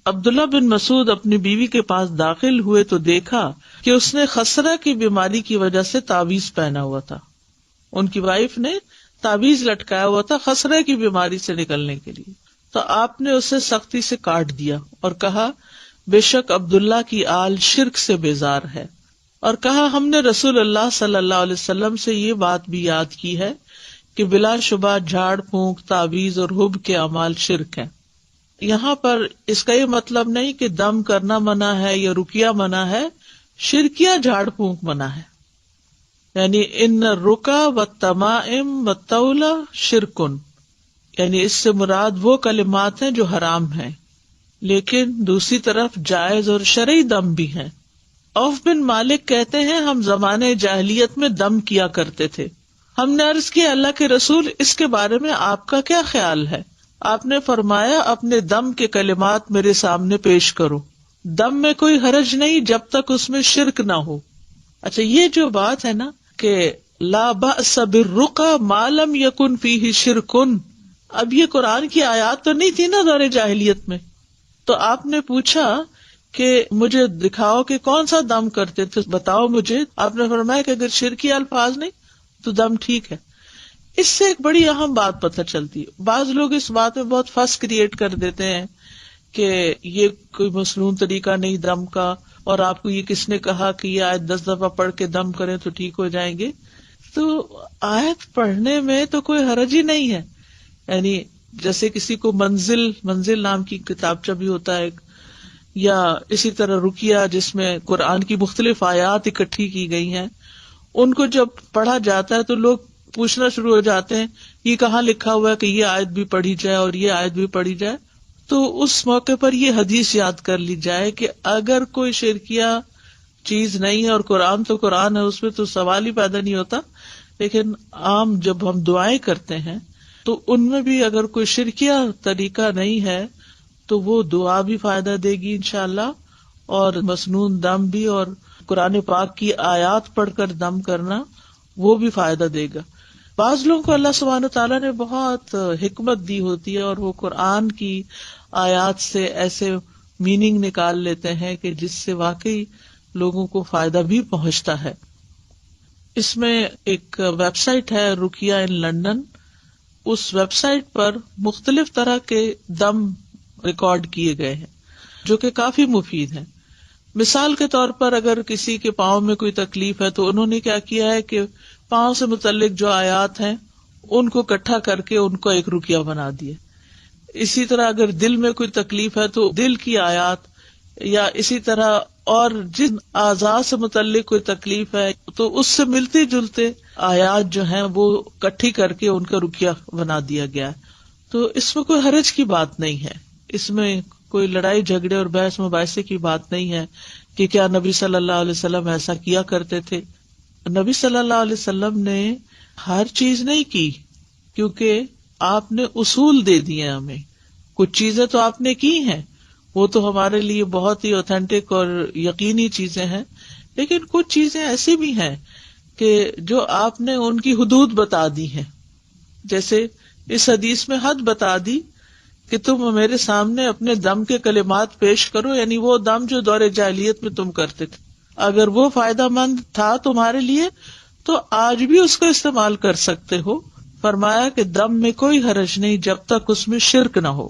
S1: عبداللہ بن مسعود اپنی بیوی کے پاس داخل ہوئے تو دیکھا کہ اس نے خسرہ کی بیماری کی وجہ سے تعویذ پہنا ہوا تھا. ان کی وائف نے تعویذ لٹکایا ہوا تھا خسرہ کی بیماری سے نکلنے کے لیے. تو آپ نے اسے سختی سے کاٹ دیا اور کہا بے شک عبداللہ کی آل شرک سے بیزار ہے، اور کہا ہم نے رسول اللہ صلی اللہ علیہ وسلم سے یہ بات بھی یاد کی ہے کہ بلا شبہ جھاڑ پھونک، تعویذ اور حب کے اعمال شرک ہیں. یہاں پر اس کا یہ مطلب نہیں کہ دم کرنا منع ہے یا رقیہ منع ہے، شرکیہ جھاڑ پھونک منع ہے. یعنی ان الرقا والتمائم والطول شرکن، یعنی اس سے مراد وہ کلمات ہیں جو حرام ہیں، لیکن دوسری طرف جائز اور شرعی دم بھی ہیں. عوف بن مالک کہتے ہیں ہم زمانے جاہلیت میں دم کیا کرتے تھے. ہم نے عرض کیا اللہ کے رسول اس کے بارے میں آپ کا کیا خیال ہے؟ آپ نے فرمایا اپنے دم کے کلمات میرے سامنے پیش کرو، دم میں کوئی حرج نہیں جب تک اس میں شرک نہ ہو. اچھا، یہ جو بات ہے نا کہ لا بأس بالرقى ما لم يكن فيه شرک، اب یہ قرآن کی آیات تو نہیں تھی نا دور جاہلیت میں. تو آپ نے پوچھا کہ مجھے دکھاؤ کہ کون سا دم کرتے تھے، بتاؤ مجھے. آپ نے فرمایا کہ اگر شرکی الفاظ نہیں تو دم ٹھیک ہے. اس سے ایک بڑی اہم بات پتہ چلتی ہے. بعض لوگ اس بات میں بہت فس کریٹ کر دیتے ہیں کہ یہ کوئی مسنون طریقہ نہیں دم کا، اور آپ کو یہ کس نے کہا کہ یہ آیت 10 دفعہ پڑھ کے دم کریں تو ٹھیک ہو جائیں گے. تو آیت پڑھنے میں تو کوئی حرج ہی نہیں ہے. یعنی جیسے کسی کو منزل نام کی کتابچہ بھی ہوتا ہے، یا اسی طرح رقیہ جس میں قرآن کی مختلف آیات اکٹھی کی گئی ہیں، ان کو جب پڑھا جاتا ہے تو لوگ پوچھنا شروع ہو جاتے ہیں یہ کہاں لکھا ہوا ہے کہ یہ آیت بھی پڑھی جائے اور یہ آیت بھی پڑھی جائے. تو اس موقع پر یہ حدیث یاد کر لی جائے کہ اگر کوئی شرکیہ چیز نہیں ہے، اور قرآن تو قرآن ہے، اس میں تو سوال ہی پیدا نہیں ہوتا، لیکن عام جب ہم دعائیں کرتے ہیں تو ان میں بھی اگر کوئی شرکیہ طریقہ نہیں ہے تو وہ دعا بھی فائدہ دے گی انشاءاللہ، اور مسنون دم بھی، اور قرآن پاک کی آیات پڑھ کر دم کرنا وہ بھی فائدہ دے گا. بعض لوگوں کو اللہ سبحانہ تعالیٰ نے بہت حکمت دی ہوتی ہے اور وہ قرآن کی آیات سے ایسے میننگ نکال لیتے ہیں کہ جس سے واقعی لوگوں کو فائدہ بھی پہنچتا ہے. اس میں ایک ویب سائٹ ہے رقیہ ان لنڈن، اس ویب سائٹ پر مختلف طرح کے دم ریکارڈ کیے گئے ہیں جو کہ کافی مفید ہیں. مثال کے طور پر اگر کسی کے پاؤں میں کوئی تکلیف ہے تو انہوں نے کیا کیا ہے کہ پاؤں سے متعلق جو آیات ہیں ان کو اکٹھا کر کے ان کو ایک رقیہ بنا دیا. اسی طرح اگر دل میں کوئی تکلیف ہے تو دل کی آیات، یا اسی طرح اور جن اعضاء سے متعلق کوئی تکلیف ہے تو اس سے ملتے جلتے آیات جو ہیں وہ اکٹھی کر کے ان کا رقیہ بنا دیا گیا ہے. تو اس میں کوئی حرج کی بات نہیں ہے، اس میں کوئی لڑائی جھگڑے اور بحث مباحثے کی بات نہیں ہے کہ کیا نبی صلی اللہ علیہ وسلم ایسا کیا کرتے تھے. نبی صلی اللہ علیہ وسلم نے ہر چیز نہیں کی، کیونکہ آپ نے اصول دے دیے ہمیں. کچھ چیزیں تو آپ نے کی ہیں، وہ تو ہمارے لیے بہت ہی اوتھینٹک اور یقینی چیزیں ہیں، لیکن کچھ چیزیں ایسی بھی ہیں کہ جو آپ نے ان کی حدود بتا دی ہیں. جیسے اس حدیث میں حد بتا دی کہ تم میرے سامنے اپنے دم کے کلمات پیش کرو، یعنی وہ دم جو دور جاہلیت میں تم کرتے تھے، اگر وہ فائدہ مند تھا تمہارے لیے تو آج بھی اس کو استعمال کر سکتے ہو. فرمایا کہ دم میں کوئی حرج نہیں جب تک اس میں شرک نہ ہو.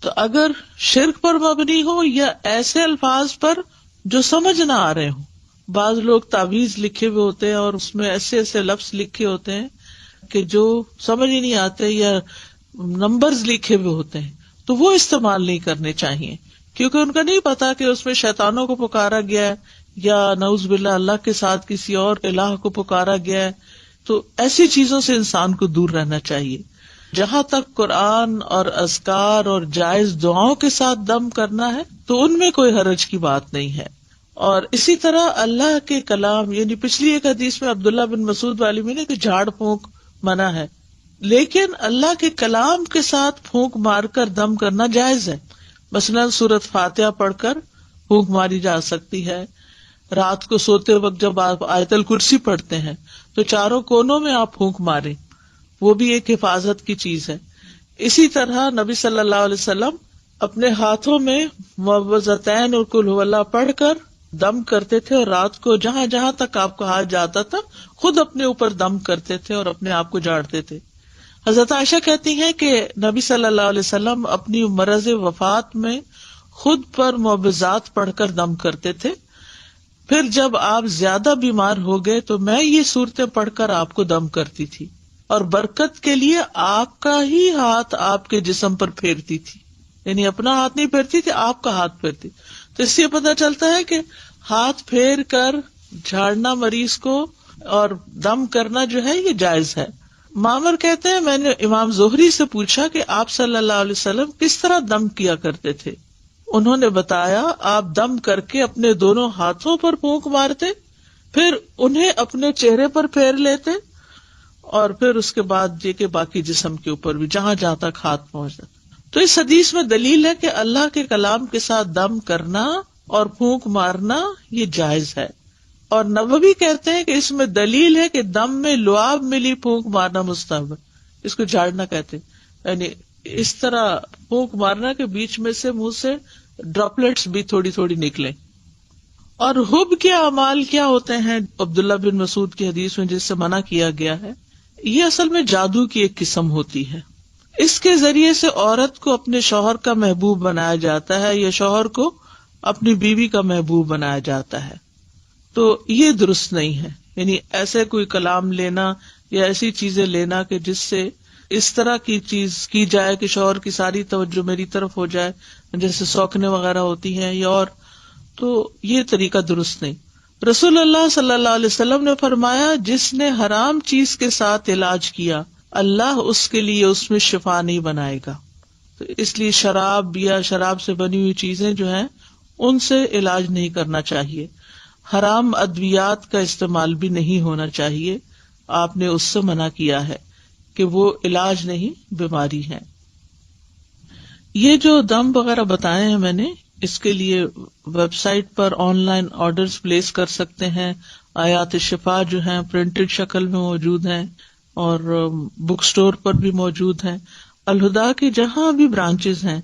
S1: تو اگر شرک پر مبنی ہو یا ایسے الفاظ پر جو سمجھ نہ آ رہے ہوں، بعض لوگ تعویذ لکھے ہوئے ہوتے ہیں اور اس میں ایسے ایسے لفظ لکھے ہوتے ہیں کہ جو سمجھ ہی نہیں آتے، یا نمبرز لکھے ہوئے ہوتے ہیں، تو وہ استعمال نہیں کرنے چاہیے، کیونکہ ان کا نہیں پتا کہ اس میں شیطانوں کو پکارا گیا ہے یا نعوذ باللہ اللہ کے ساتھ کسی اور الہ کو پکارا گیا ہے. تو ایسی چیزوں سے انسان کو دور رہنا چاہیے. جہاں تک قرآن اور اذکار اور جائز دعاؤں کے ساتھ دم کرنا ہے تو ان میں کوئی حرج کی بات نہیں ہے. اور اسی طرح اللہ کے کلام، یعنی پچھلی ایک حدیث میں عبداللہ بن مسعود والی میں نے کہ جھاڑ پھونک منع ہے، لیکن اللہ کے کلام کے ساتھ پھونک مار کر دم کرنا جائز ہے. مثلاً سورۃ فاتحہ پڑھ کر پھونک ماری جا سکتی ہے. رات کو سوتے وقت جب آپ آیت الکرسی پڑھتے ہیں تو چاروں کونوں میں آپ پھونک ماریں، وہ بھی ایک حفاظت کی چیز ہے. اسی طرح نبی صلی اللہ علیہ وسلم اپنے ہاتھوں میں معوذتین اور قل ھو اللہ پڑھ کر دم کرتے تھے، اور رات کو جہاں جہاں تک آپ کا ہاتھ جاتا تھا خود اپنے اوپر دم کرتے تھے اور اپنے آپ کو جھاڑتے تھے. حضرت عائشہ کہتی ہیں کہ نبی صلی اللہ علیہ وسلم اپنی مرض وفات میں خود پر معوذات پڑھ کر دم کرتے تھے. پھر جب آپ زیادہ بیمار ہو گئے تو میں یہ صورتیں پڑھ کر آپ کو دم کرتی تھی، اور برکت کے لیے آپ کا ہی ہاتھ آپ کے جسم پر پھیرتی تھی، یعنی اپنا ہاتھ نہیں پھیرتی تھی، آپ کا ہاتھ پھیرتی. تو اس سے پتہ چلتا ہے کہ ہاتھ پھیر کر جھاڑنا مریض کو اور دم کرنا جو ہے یہ جائز ہے. معمر کہتے ہیں میں نے امام زہری سے پوچھا کہ آپ صلی اللہ علیہ وسلم کس طرح دم کیا کرتے تھے. انہوں نے بتایا آپ دم کر کے اپنے دونوں ہاتھوں پر پھونک مارتے، پھر انہیں اپنے چہرے پر پھیر لیتے، اور پھر اس کے بعد یہ کہ باقی جسم کے اوپر بھی جہاں جہاں تک ہاتھ پہنچ جاتا. تو اس حدیث میں دلیل ہے کہ اللہ کے کلام کے ساتھ دم کرنا اور پھونک مارنا یہ جائز ہے. اور نووی کہتے ہیں کہ اس میں دلیل ہے کہ دم میں لعاب ملی پھونک مارنا مستحب ہے. اس کو جھاڑنا کہتے ہیں، یعنی اس طرح پھونک مارنا کے بیچ میں سے منہ سے ڈراپلیٹس بھی تھوڑی تھوڑی نکلیں. اور حب کے اعمال کیا ہوتے ہیں عبداللہ بن مسعود کی حدیث میں جس سے منع کیا گیا ہے؟ یہ اصل میں جادو کی ایک قسم ہوتی ہے. اس کے ذریعے سے عورت کو اپنے شوہر کا محبوب بنایا جاتا ہے یا شوہر کو اپنی بیوی کا محبوب بنایا جاتا ہے. تو یہ درست نہیں ہے. یعنی ایسے کوئی کلام لینا یا ایسی چیزیں لینا کہ جس سے اس طرح کی چیز کی جائے کہ شوہر کی ساری توجہ میری طرف ہو جائے، جیسے سوکھنے وغیرہ ہوتی ہیں یا اور، تو یہ طریقہ درست نہیں. رسول اللہ صلی اللہ علیہ وسلم نے فرمایا جس نے حرام چیز کے ساتھ علاج کیا اللہ اس کے لیے اس میں شفا نہیں بنائے گا. تو اس لیے شراب یا شراب سے بنی ہوئی چیزیں جو ہیں ان سے علاج نہیں کرنا چاہیے. حرام ادویات کا استعمال بھی نہیں ہونا چاہیے. آپ نے اس سے منع کیا ہے کہ وہ علاج نہیں بیماری ہے. یہ جو دم وغیرہ بتائے ہیں میں نے، اس کے لیے ویب سائٹ پر آن لائن آرڈرز پلیس کر سکتے ہیں. آیات شفا جو ہیں پرنٹڈ شکل میں موجود ہیں اور بک سٹور پر بھی موجود ہیں. الہدا کے جہاں بھی برانچز ہیں،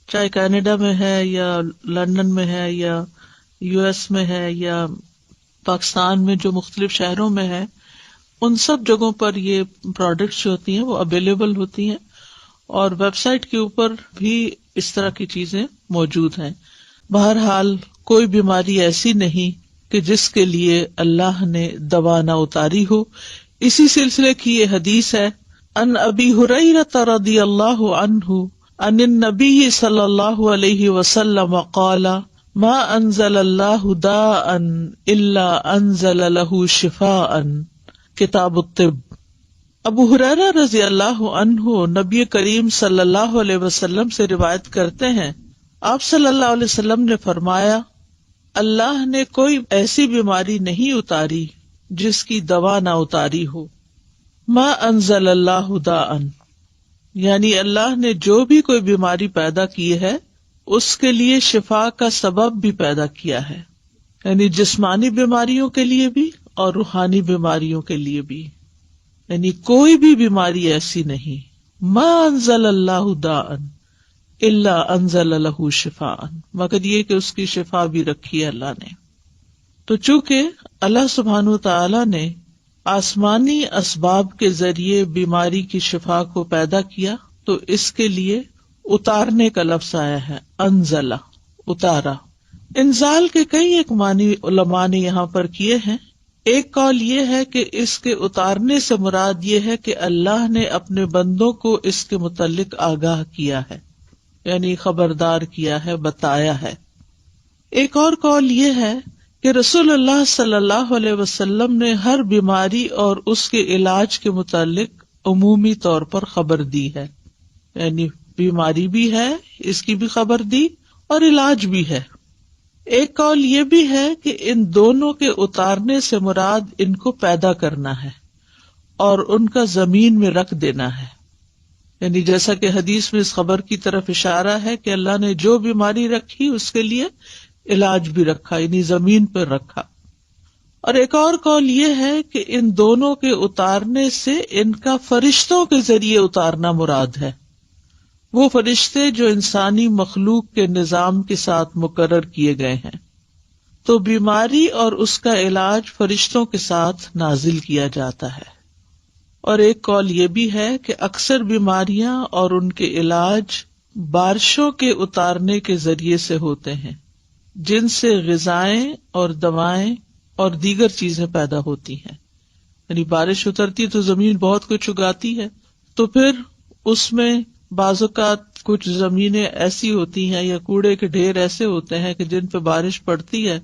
S1: چاہے کینیڈا میں ہے یا لندن میں ہے یا یو ایس میں ہے یا پاکستان میں جو مختلف شہروں میں ہے، ان سب جگہوں پر یہ پروڈکٹس جو ہوتی ہیں وہ اویلیبل ہوتی ہیں، اور ویب سائٹ کے اوپر بھی اس طرح کی چیزیں موجود ہیں. بہرحال کوئی بیماری ایسی نہیں کہ جس کے لیے اللہ نے دوا نہ اتاری ہو. اسی سلسلے کی یہ حدیث ہے، ان ابی ہریرہ رضی اللہ عنہ ان النبی صلی اللہ علیہ وسلم قال ما انزل اللہ داء الا انزل له شفاء. کتاب الطب. ابو ہریرہ رضی اللہ عنہ نبی کریم صلی اللہ علیہ وسلم سے روایت کرتے ہیں، آپ صلی اللہ علیہ وسلم نے فرمایا اللہ نے کوئی ایسی بیماری نہیں اتاری جس کی دوا نہ اتاری ہو. ما انزل اللہ داء، یعنی اللہ نے جو بھی کوئی بیماری پیدا کی ہے اس کے لیے شفا کا سبب بھی پیدا کیا ہے، یعنی جسمانی بیماریوں کے لیے بھی اور روحانی بیماریوں کے لیے بھی. یعنی کوئی بھی بیماری ایسی نہیں. ما انزل اللہ داء الا انزل له شفاء، مگر یہ کہ اس کی شفا بھی رکھی ہے اللہ نے. تو چونکہ اللہ سبحانہ وتعالی نے آسمانی اسباب کے ذریعے بیماری کی شفا کو پیدا کیا، تو اس کے لیے اتارنے کا لفظ آیا ہے، انزلہ، اتارا. انزال کے کئی ایک معنی علماء نے یہاں پر کیے ہیں. ایک قول یہ ہے کہ اس کے اتارنے سے مراد یہ ہے کہ اللہ نے اپنے بندوں کو اس کے متعلق آگاہ کیا ہے، یعنی خبردار کیا ہے، بتایا ہے. ایک اور قول یہ ہے کہ رسول اللہ صلی اللہ علیہ وسلم نے ہر بیماری اور اس کے علاج کے متعلق عمومی طور پر خبر دی ہے، یعنی بیماری بھی ہے، اس کی بھی خبر دی اور علاج بھی ہے. ایک قول یہ بھی ہے کہ ان دونوں کے اتارنے سے مراد ان کو پیدا کرنا ہے اور ان کا زمین میں رکھ دینا ہے. یعنی جیسا کہ حدیث میں اس خبر کی طرف اشارہ ہے کہ اللہ نے جو بیماری رکھی اس کے لیے علاج بھی رکھا، یعنی زمین پر رکھا. اور ایک اور قول یہ ہے کہ ان دونوں کے اتارنے سے ان کا فرشتوں کے ذریعے اتارنا مراد ہے، وہ فرشتے جو انسانی مخلوق کے نظام کے ساتھ مقرر کیے گئے ہیں. تو بیماری اور اس کا علاج فرشتوں کے ساتھ نازل کیا جاتا ہے. اور ایک قول یہ بھی ہے کہ اکثر بیماریاں اور ان کے علاج بارشوں کے اتارنے کے ذریعے سے ہوتے ہیں، جن سے غذائیں اور دوائیں اور دیگر چیزیں پیدا ہوتی ہیں. یعنی بارش اترتی تو زمین بہت کچھ اگاتی ہے، تو پھر اس میں بعض اوقات کچھ زمینیں ایسی ہوتی ہیں یا کوڑے کے ڈھیر ایسے ہوتے ہیں کہ جن پہ بارش پڑتی ہے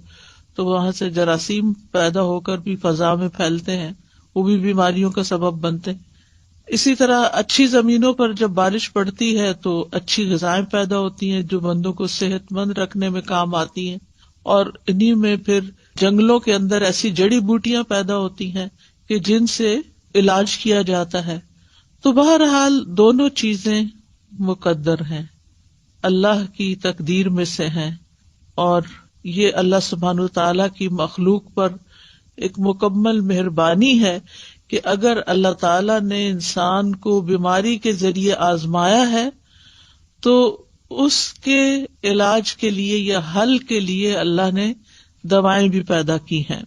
S1: تو وہاں سے جراثیم پیدا ہو کر بھی فضا میں پھیلتے ہیں، وہ بھی بیماریوں کا سبب بنتے ہیں. اسی طرح اچھی زمینوں پر جب بارش پڑتی ہے تو اچھی غذائیں پیدا ہوتی ہیں جو بندوں کو صحت مند رکھنے میں کام آتی ہیں، اور انہی میں پھر جنگلوں کے اندر ایسی جڑی بوٹیاں پیدا ہوتی ہیں کہ جن سے علاج کیا جاتا ہے. تو بہرحال دونوں چیزیں مقدر ہیں، اللہ کی تقدیر میں سے ہیں، اور یہ اللہ سبحانہ وتعالیٰ کی مخلوق پر ایک مکمل مہربانی ہے کہ اگر اللہ تعالیٰ نے انسان کو بیماری کے ذریعے آزمایا ہے تو اس کے علاج کے لیے یا حل کے لیے اللہ نے دوائیں بھی پیدا کی ہیں.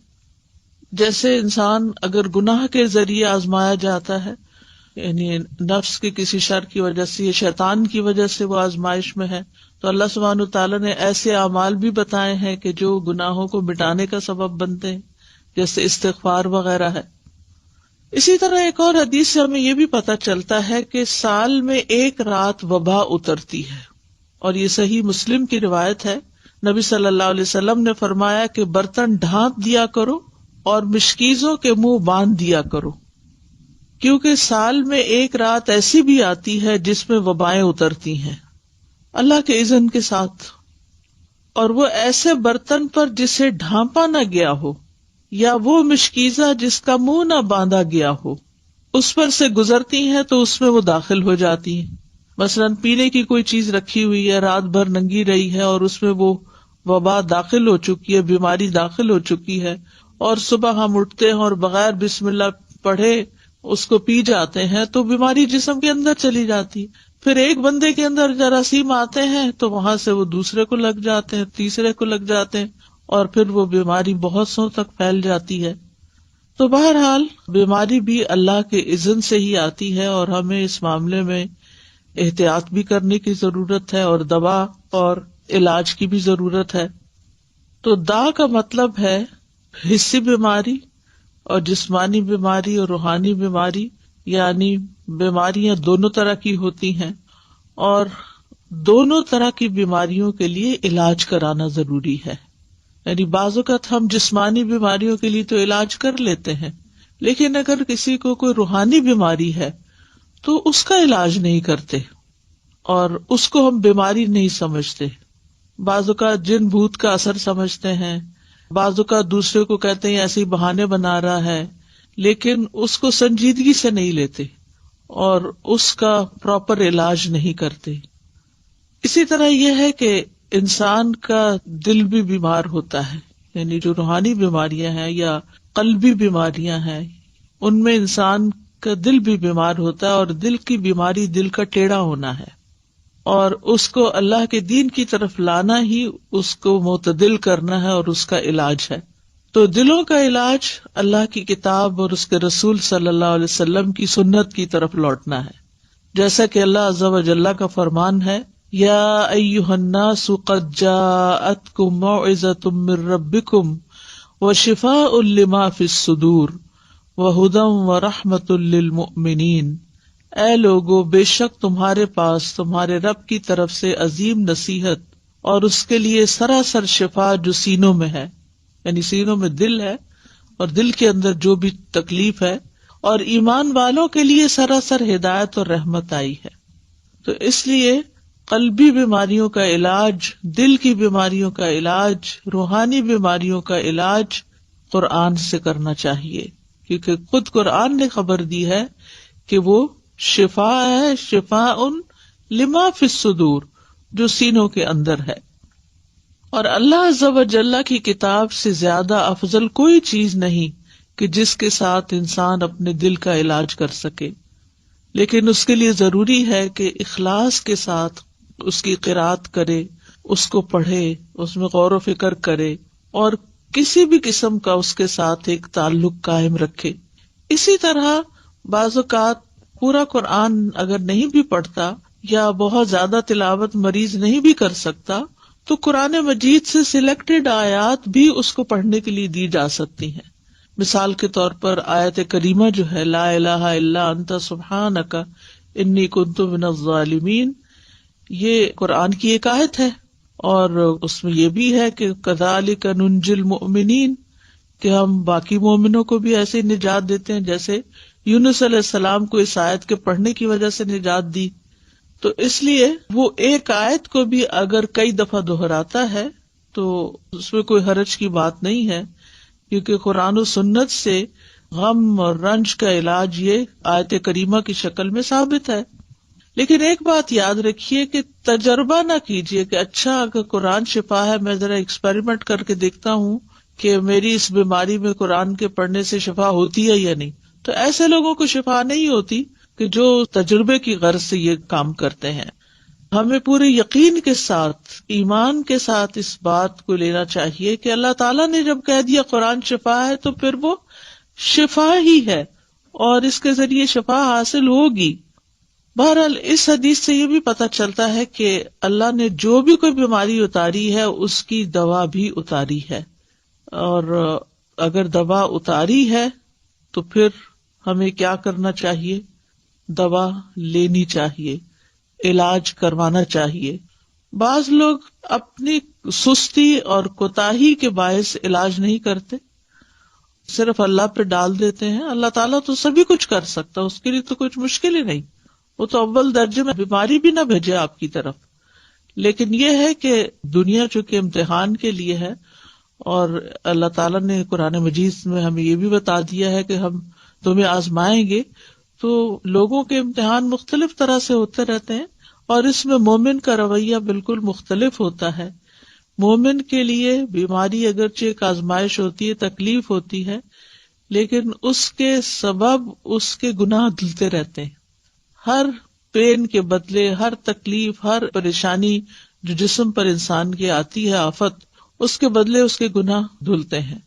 S1: جیسے انسان اگر گناہ کے ذریعے آزمایا جاتا ہے، یعنی نفس کے کسی شر کی وجہ سے یا شیطان کی وجہ سے وہ آزمائش میں ہے، تو اللہ سبحانہ وتعالیٰ نے ایسے اعمال بھی بتائے ہیں کہ جو گناہوں کو مٹانے کا سبب بنتے ہیں، جیسے استغفار وغیرہ ہے. اسی طرح ایک اور حدیث سے ہمیں یہ بھی پتہ چلتا ہے کہ سال میں ایک رات وبا اترتی ہے، اور یہ صحیح مسلم کی روایت ہے. نبی صلی اللہ علیہ وسلم نے فرمایا کہ برتن ڈھانپ دیا کرو اور مشکیزوں کے منہ باندھ دیا کرو، کیونکہ سال میں ایک رات ایسی بھی آتی ہے جس میں وبائیں اترتی ہیں اللہ کے اذن کے ساتھ، اور وہ ایسے برتن پر جسے ڈھانپا نہ گیا ہو یا وہ مشکیزہ جس کا منہ نہ باندھا گیا ہو اس پر سے گزرتی ہیں تو اس میں وہ داخل ہو جاتی ہیں۔ مثلاً پینے کی کوئی چیز رکھی ہوئی ہے، رات بھر ننگی رہی ہے اور اس میں وہ وبا داخل ہو چکی ہے، بیماری داخل ہو چکی ہے، اور صبح ہم اٹھتے ہیں اور بغیر بسم اللہ پڑھے اس کو پی جاتے ہیں تو بیماری جسم کے اندر چلی جاتی۔ پھر ایک بندے کے اندر جراثیم آتے ہیں تو وہاں سے وہ دوسرے کو لگ جاتے ہیں، تیسرے کو لگ جاتے ہیں، اور پھر وہ بیماری بہت سو تک پھیل جاتی ہے۔ تو بہرحال بیماری بھی اللہ کے اذن سے ہی آتی ہے، اور ہمیں اس معاملے میں احتیاط بھی کرنے کی ضرورت ہے، اور دوا اور علاج کی بھی ضرورت ہے۔ تو دا کا مطلب ہے حسی بیماری اور جسمانی بیماری اور روحانی بیماری، یعنی بیماریاں دونوں طرح کی ہوتی ہیں، اور دونوں طرح کی بیماریوں کے لیے علاج کرانا ضروری ہے۔ یعنی بعض اوقات ہم جسمانی بیماریوں کے لیے تو علاج کر لیتے ہیں، لیکن اگر کسی کو کوئی روحانی بیماری ہے تو اس کا علاج نہیں کرتے اور اس کو ہم بیماری نہیں سمجھتے۔ بعض اوقات جن بھوت کا اثر سمجھتے ہیں، بعض اوقات دوسرے کو کہتے ہیں ایسے ہی بہانے بنا رہا ہے، لیکن اس کو سنجیدگی سے نہیں لیتے اور اس کا پراپر علاج نہیں کرتے۔ اسی طرح یہ ہے کہ انسان کا دل بھی بیمار ہوتا ہے، یعنی جو روحانی بیماریاں ہیں یا قلبی بیماریاں ہیں ان میں انسان کا دل بھی بیمار ہوتا ہے، اور دل کی بیماری دل کا ٹیڑھا ہونا ہے، اور اس کو اللہ کے دین کی طرف لانا ہی اس کو معتدل کرنا ہے اور اس کا علاج ہے۔ تو دلوں کا علاج اللہ کی کتاب اور اس کے رسول صلی اللہ علیہ وسلم کی سنت کی طرف لوٹنا ہے، جیسا کہ اللہ عز و جل کا فرمان ہے، یا ایھا الناس قد جاءتکم موعظۃ من ربکم وشفاء لما فی الصدور وہدی ورحمۃ للمؤمنین۔ اے لوگو، بے شک تمہارے پاس تمہارے رب کی طرف سے عظیم نصیحت اور اس کے لیے سراسر شفا جو سینوں میں ہے، یعنی سینوں میں دل ہے اور دل کے اندر جو بھی تکلیف ہے، اور ایمان والوں کے لیے سراسر ہدایت اور رحمت آئی ہے۔ تو اس لیے قلبی بیماریوں کا علاج، دل کی بیماریوں کا علاج، روحانی بیماریوں کا علاج قرآن سے کرنا چاہیے، کیونکہ خود قرآن نے خبر دی ہے کہ وہ شفا ہے، شفاء لما فی الصدور، جو سینوں کے اندر ہے۔ اور اللہ عز و جل کی کتاب سے زیادہ افضل کوئی چیز نہیں کہ جس کے ساتھ انسان اپنے دل کا علاج کر سکے، لیکن اس کے لیے ضروری ہے کہ اخلاص کے ساتھ اس کی قرأت کرے، اس کو پڑھے، اس میں غور و فکر کرے، اور کسی بھی قسم کا اس کے ساتھ ایک تعلق قائم رکھے۔ اسی طرح بعض اوقات پورا قرآن اگر نہیں بھی پڑھتا یا بہت زیادہ تلاوت مریض نہیں بھی کر سکتا تو قرآن مجید سے سلیکٹڈ آیات بھی اس کو پڑھنے کے لیے دی جا سکتی ہیں۔ مثال کے طور پر آیت کریمہ جو ہے لا الہ الا انت سبحانک انی کنت من الظالمین، یہ قرآن کی ایک آیت ہے، اور اس میں یہ بھی ہے کہ کذالک ننجی المؤمنین، کہ ہم باقی مومنوں کو بھی ایسے نجات دیتے ہیں جیسے یونس علیہ السلام کو اس آیت کے پڑھنے کی وجہ سے نجات دی۔ تو اس لیے وہ ایک آیت کو بھی اگر کئی دفعہ دہراتا ہے تو اس میں کوئی حرج کی بات نہیں ہے، کیونکہ قرآن و سنت سے غم اور رنج کا علاج یہ آیت کریمہ کی شکل میں ثابت ہے۔ لیکن ایک بات یاد رکھیے کہ تجربہ نہ کیجیے کہ اچھا اگر قرآن شفا ہے، میں ذرا ایکسپیریمنٹ کر کے دیکھتا ہوں کہ میری اس بیماری میں قرآن کے پڑھنے سے شفا ہوتی ہے یا نہیں۔ تو ایسے لوگوں کو شفا نہیں ہوتی کہ جو تجربے کی غرض سے یہ کام کرتے ہیں۔ ہمیں پورے یقین کے ساتھ، ایمان کے ساتھ اس بات کو لینا چاہیے کہ اللہ تعالیٰ نے جب کہہ دیا قرآن شفا ہے تو پھر وہ شفا ہی ہے اور اس کے ذریعے شفا حاصل ہوگی۔ بہرحال اس حدیث سے یہ بھی پتہ چلتا ہے کہ اللہ نے جو بھی کوئی بیماری اتاری ہے اس کی دوا بھی اتاری ہے، اور اگر دوا اتاری ہے تو پھر ہمیں کیا کرنا چاہیے؟ دوا لینی چاہیے، علاج کروانا چاہیے، بعض لوگ اپنی سستی اور کوتاہی کے باعث علاج نہیں کرتے، صرف اللہ پہ ڈال دیتے ہیں. اللہ تعالیٰ تو سبھی کچھ کر سکتا، اس کے لیے تو کچھ مشکل ہی نہیں. وہ تو اول درجے میں بیماری بھی نہ بھیجے آپ کی طرف. لیکن یہ ہے کہ دنیا چونکہ امتحان کے لیے ہے، اور اللہ تعالیٰ نے قرآن مجید میں ہمیں یہ بھی بتا دیا ہے کہ ہم تمہیں آزمائیں گے، تو لوگوں کے امتحان مختلف طرح سے ہوتے رہتے ہیں، اور اس میں مومن کا رویہ بالکل مختلف ہوتا ہے. مومن کے لیے بیماری اگرچہ ایک آزمائش ہوتی ہے، تکلیف ہوتی ہے، لیکن اس کے سبب اس کے گناہ دھلتے رہتے ہیں. ہر پین کے بدلے، ہر تکلیف، ہر پریشانی جو جسم پر انسان کی آتی ہے، آفت، اس کے بدلے اس کے گناہ دھلتے ہیں.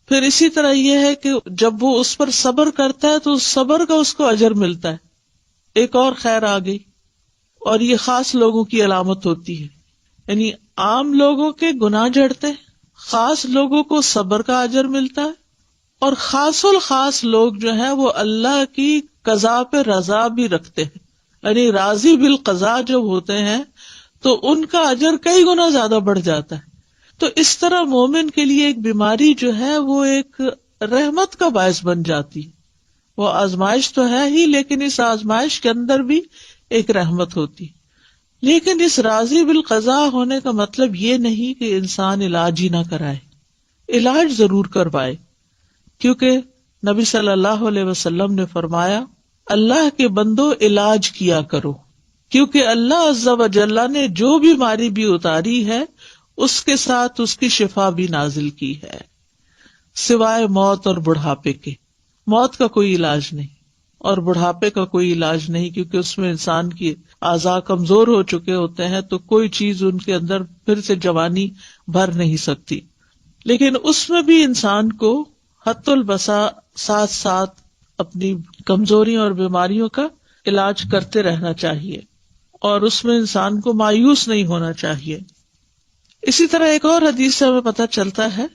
S1: پھر اسی طرح یہ ہے کہ جب وہ اس پر صبر کرتا ہے تو اس صبر کا اس کو اجر ملتا ہے. ایک اور خیر آ گئی، اور یہ خاص لوگوں کی علامت ہوتی ہے. یعنی عام لوگوں کے گناہ جھڑتے ہیں، خاص لوگوں کو صبر کا اجر ملتا ہے، اور خاص الخاص لوگ جو ہیں وہ اللہ کی قضاء پہ رضا بھی رکھتے ہیں. یعنی راضی بالقضاء جب ہوتے ہیں تو ان کا اجر کئی گنا زیادہ بڑھ جاتا ہے. تو اس طرح مومن کے لیے ایک بیماری جو ہے وہ ایک رحمت کا باعث بن جاتی ہے. وہ آزمائش تو ہے ہی، لیکن اس آزمائش کے اندر بھی ایک رحمت ہوتی. لیکن اس راضی بالقضاء ہونے کا مطلب یہ نہیں کہ انسان علاج ہی نہ کرائے. علاج ضرور کروائے، کیونکہ نبی صلی اللہ علیہ وسلم نے فرمایا، اللہ کے بندو علاج کیا کرو، کیونکہ اللہ عز و جل نے جو بیماری بھی اتاری ہے اس کے ساتھ اس کی شفا بھی نازل کی ہے، سوائے موت اور بڑھاپے کے. موت کا کوئی علاج نہیں اور بڑھاپے کا کوئی علاج نہیں، کیونکہ اس میں انسان کی اعضاء کمزور ہو چکے ہوتے ہیں، تو کوئی چیز ان کے اندر پھر سے جوانی بھر نہیں سکتی. لیکن اس میں بھی انسان کو حت البسا ساتھ ساتھ اپنی کمزوریوں اور بیماریوں کا علاج کرتے رہنا چاہیے، اور اس میں انسان کو مایوس نہیں ہونا چاہیے. اسی طرح ایک اور حدیث سے ہمیں پتہ چلتا ہے،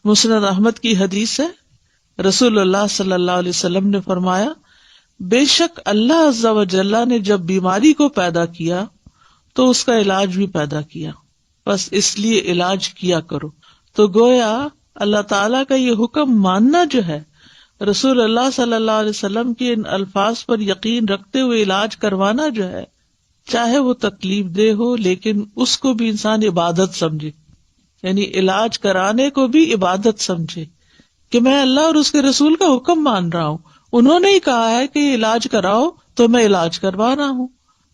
S1: مسند احمد کی حدیث ہے، رسول اللہ صلی اللہ علیہ وسلم نے فرمایا، بے شک اللہ عز و جل نے جب بیماری کو پیدا کیا تو اس کا علاج بھی پیدا کیا، بس اس لیے علاج کیا کرو. تو گویا اللہ تعالیٰ کا یہ حکم ماننا جو ہے، رسول اللہ صلی اللہ علیہ وسلم کے ان الفاظ پر یقین رکھتے ہوئے علاج کروانا جو ہے، چاہے وہ تکلیف دہ ہو، لیکن اس کو بھی انسان عبادت سمجھے. یعنی علاج کرانے کو بھی عبادت سمجھے کہ میں اللہ اور اس کے رسول کا حکم مان رہا ہوں، انہوں نے ہی کہا ہے کہ علاج کراؤ تو میں علاج کروا رہا ہوں.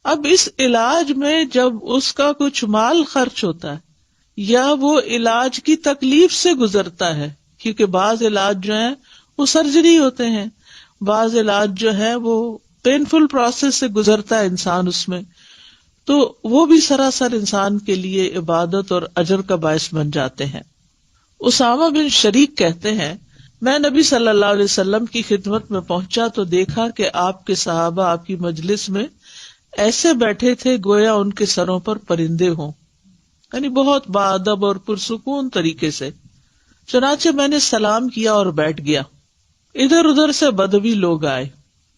S1: اب اس علاج میں جب اس کا کچھ مال خرچ ہوتا ہے یا وہ علاج کی تکلیف سے گزرتا ہے، کیونکہ بعض علاج جو ہیں وہ سرجری ہوتے ہیں، بعض علاج جو ہے وہ پینفل پروسیس سے گزرتا ہے انسان اس میں، تو وہ بھی سراسر انسان کے لیے عبادت اور اجر کا باعث بن جاتے ہیں. اسامہ بن شریک کہتے ہیں، میں نبی صلی اللہ علیہ وسلم کی خدمت میں پہنچا تو دیکھا کہ آپ کے صحابہ آپ کی مجلس میں ایسے بیٹھے تھے گویا ان کے سروں پر پرندے ہوں، یعنی بہت باادب اور پرسکون طریقے سے. چنانچہ میں نے سلام کیا اور بیٹھ گیا. ادھر ادھر سے بدوی لوگ آئے،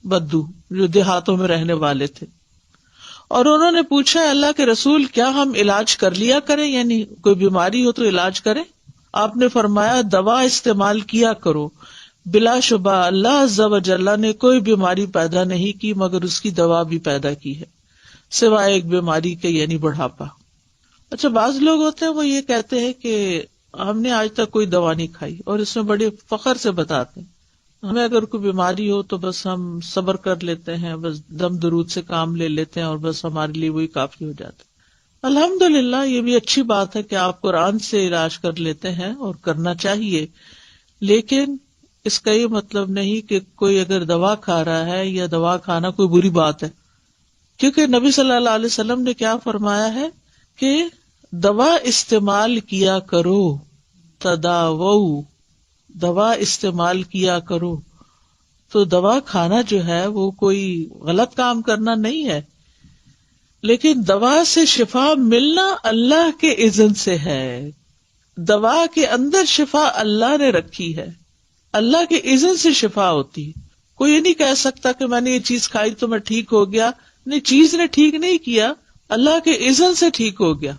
S1: بدو جو دیہاتوں میں رہنے والے تھے، اور انہوں نے پوچھا، اللہ کے رسول کیا ہم علاج کر لیا کریں، یعنی کوئی بیماری ہو تو علاج کریں؟ آپ نے فرمایا، دوا استعمال کیا کرو، بلا شبہ اللہ عز و جل نے کوئی بیماری پیدا نہیں کی مگر اس کی دوا بھی پیدا کی ہے، سوائے ایک بیماری کے، یعنی بڑھاپا. اچھا، بعض لوگ ہوتے ہیں وہ یہ کہتے ہیں کہ ہم نے آج تک کوئی دوا نہیں کھائی، اور اس میں بڑے فخر سے بتاتے ہیں ہمیں اگر کوئی بیماری ہو تو بس ہم صبر کر لیتے ہیں، بس دم درود سے کام لے لیتے ہیں، اور بس ہمارے لیے وہی کافی ہو جاتا ہے. الحمدللہ یہ بھی اچھی بات ہے کہ آپ قرآن سے علاج کر لیتے ہیں، اور کرنا چاہیے، لیکن اس کا یہ مطلب نہیں کہ کوئی اگر دوا کھا رہا ہے یا دوا کھانا کوئی بری بات ہے، کیونکہ نبی صلی اللہ علیہ وسلم نے کیا فرمایا ہے کہ دوا استعمال کیا کرو، تداوؤ، دوا استعمال کیا کرو. تو دوا کھانا جو ہے وہ کوئی غلط کام کرنا نہیں ہے، لیکن دوا سے شفا ملنا اللہ کے اذن سے ہے. دوا کے اندر شفا اللہ نے رکھی ہے، اللہ کے اذن سے شفا ہوتی ہے. کوئی یہ نہیں کہہ سکتا کہ میں نے یہ چیز کھائی تو میں ٹھیک ہو گیا. نہیں، چیز نے ٹھیک نہیں کیا، اللہ کے اذن سے ٹھیک ہو گیا،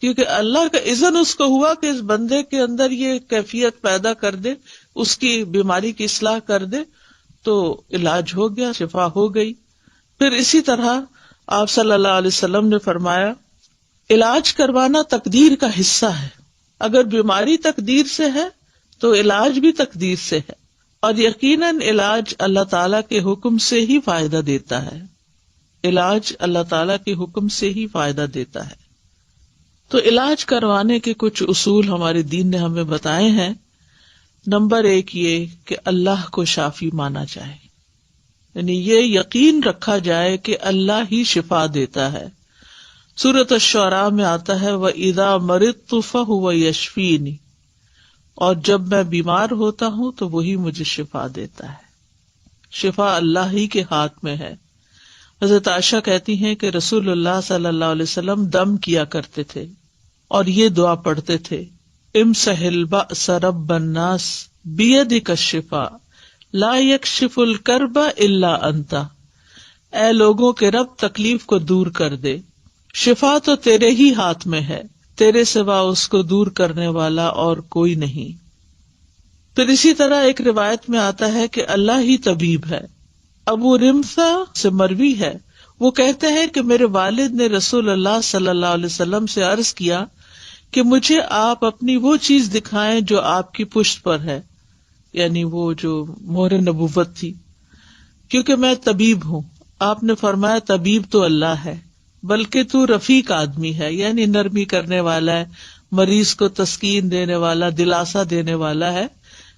S1: کیونکہ اللہ کا اذن اس کو ہوا کہ اس بندے کے اندر یہ کیفیت پیدا کر دے، اس کی بیماری کی اصلاح کر دے، تو علاج ہو گیا، شفا ہو گئی۔ پھر اسی طرح آپ صلی اللہ علیہ وسلم نے فرمایا علاج کروانا تقدیر کا حصہ ہے، اگر بیماری تقدیر سے ہے تو علاج بھی تقدیر سے ہے، اور یقیناً علاج اللہ تعالیٰ کے حکم سے ہی فائدہ دیتا ہے، علاج اللہ تعالیٰ کے حکم سے ہی فائدہ دیتا ہے۔ تو علاج کروانے کے کچھ اصول ہمارے دین نے ہمیں بتائے ہیں۔ نمبر 1 یہ کہ اللہ کو شافی مانا جائے، یعنی یہ یقین رکھا جائے کہ اللہ ہی شفا دیتا ہے۔ سورۃ الشعراء میں آتا ہے وَإِذَا مَرِضْتُ فَهُوَ يَشْفِينِ، اور جب میں بیمار ہوتا ہوں تو وہی مجھے شفا دیتا ہے۔ شفا اللہ ہی کے ہاتھ میں ہے۔ حضرت عائشہ کہتی ہیں کہ رسول اللہ صلی اللہ علیہ وسلم دم کیا کرتے تھے اور یہ دعا پڑھتے تھے امسح البأس رب الناس بیدک الشفاء لا یکشف الکرب الا انت، اے لوگوں کے رب تکلیف کو دور کر دے، شفا تو تیرے ہی ہاتھ میں ہے، تیرے سوا اس کو دور کرنے والا اور کوئی نہیں۔ پھر اسی طرح ایک روایت میں آتا ہے کہ اللہ ہی طبیب ہے۔ ابو رمثا سے مروی ہے، وہ کہتے ہیں کہ میرے والد نے رسول اللہ صلی اللہ علیہ وسلم سے عرض کیا کہ مجھے آپ اپنی وہ چیز دکھائیں جو آپ کی پشت پر ہے، یعنی وہ جو مہر نبوت تھی، کیونکہ میں طبیب ہوں۔ آپ نے فرمایا طبیب تو اللہ ہے، بلکہ تو رفیق آدمی ہے، یعنی نرمی کرنے والا ہے، مریض کو تسکین دینے والا، دلاسا دینے والا ہے،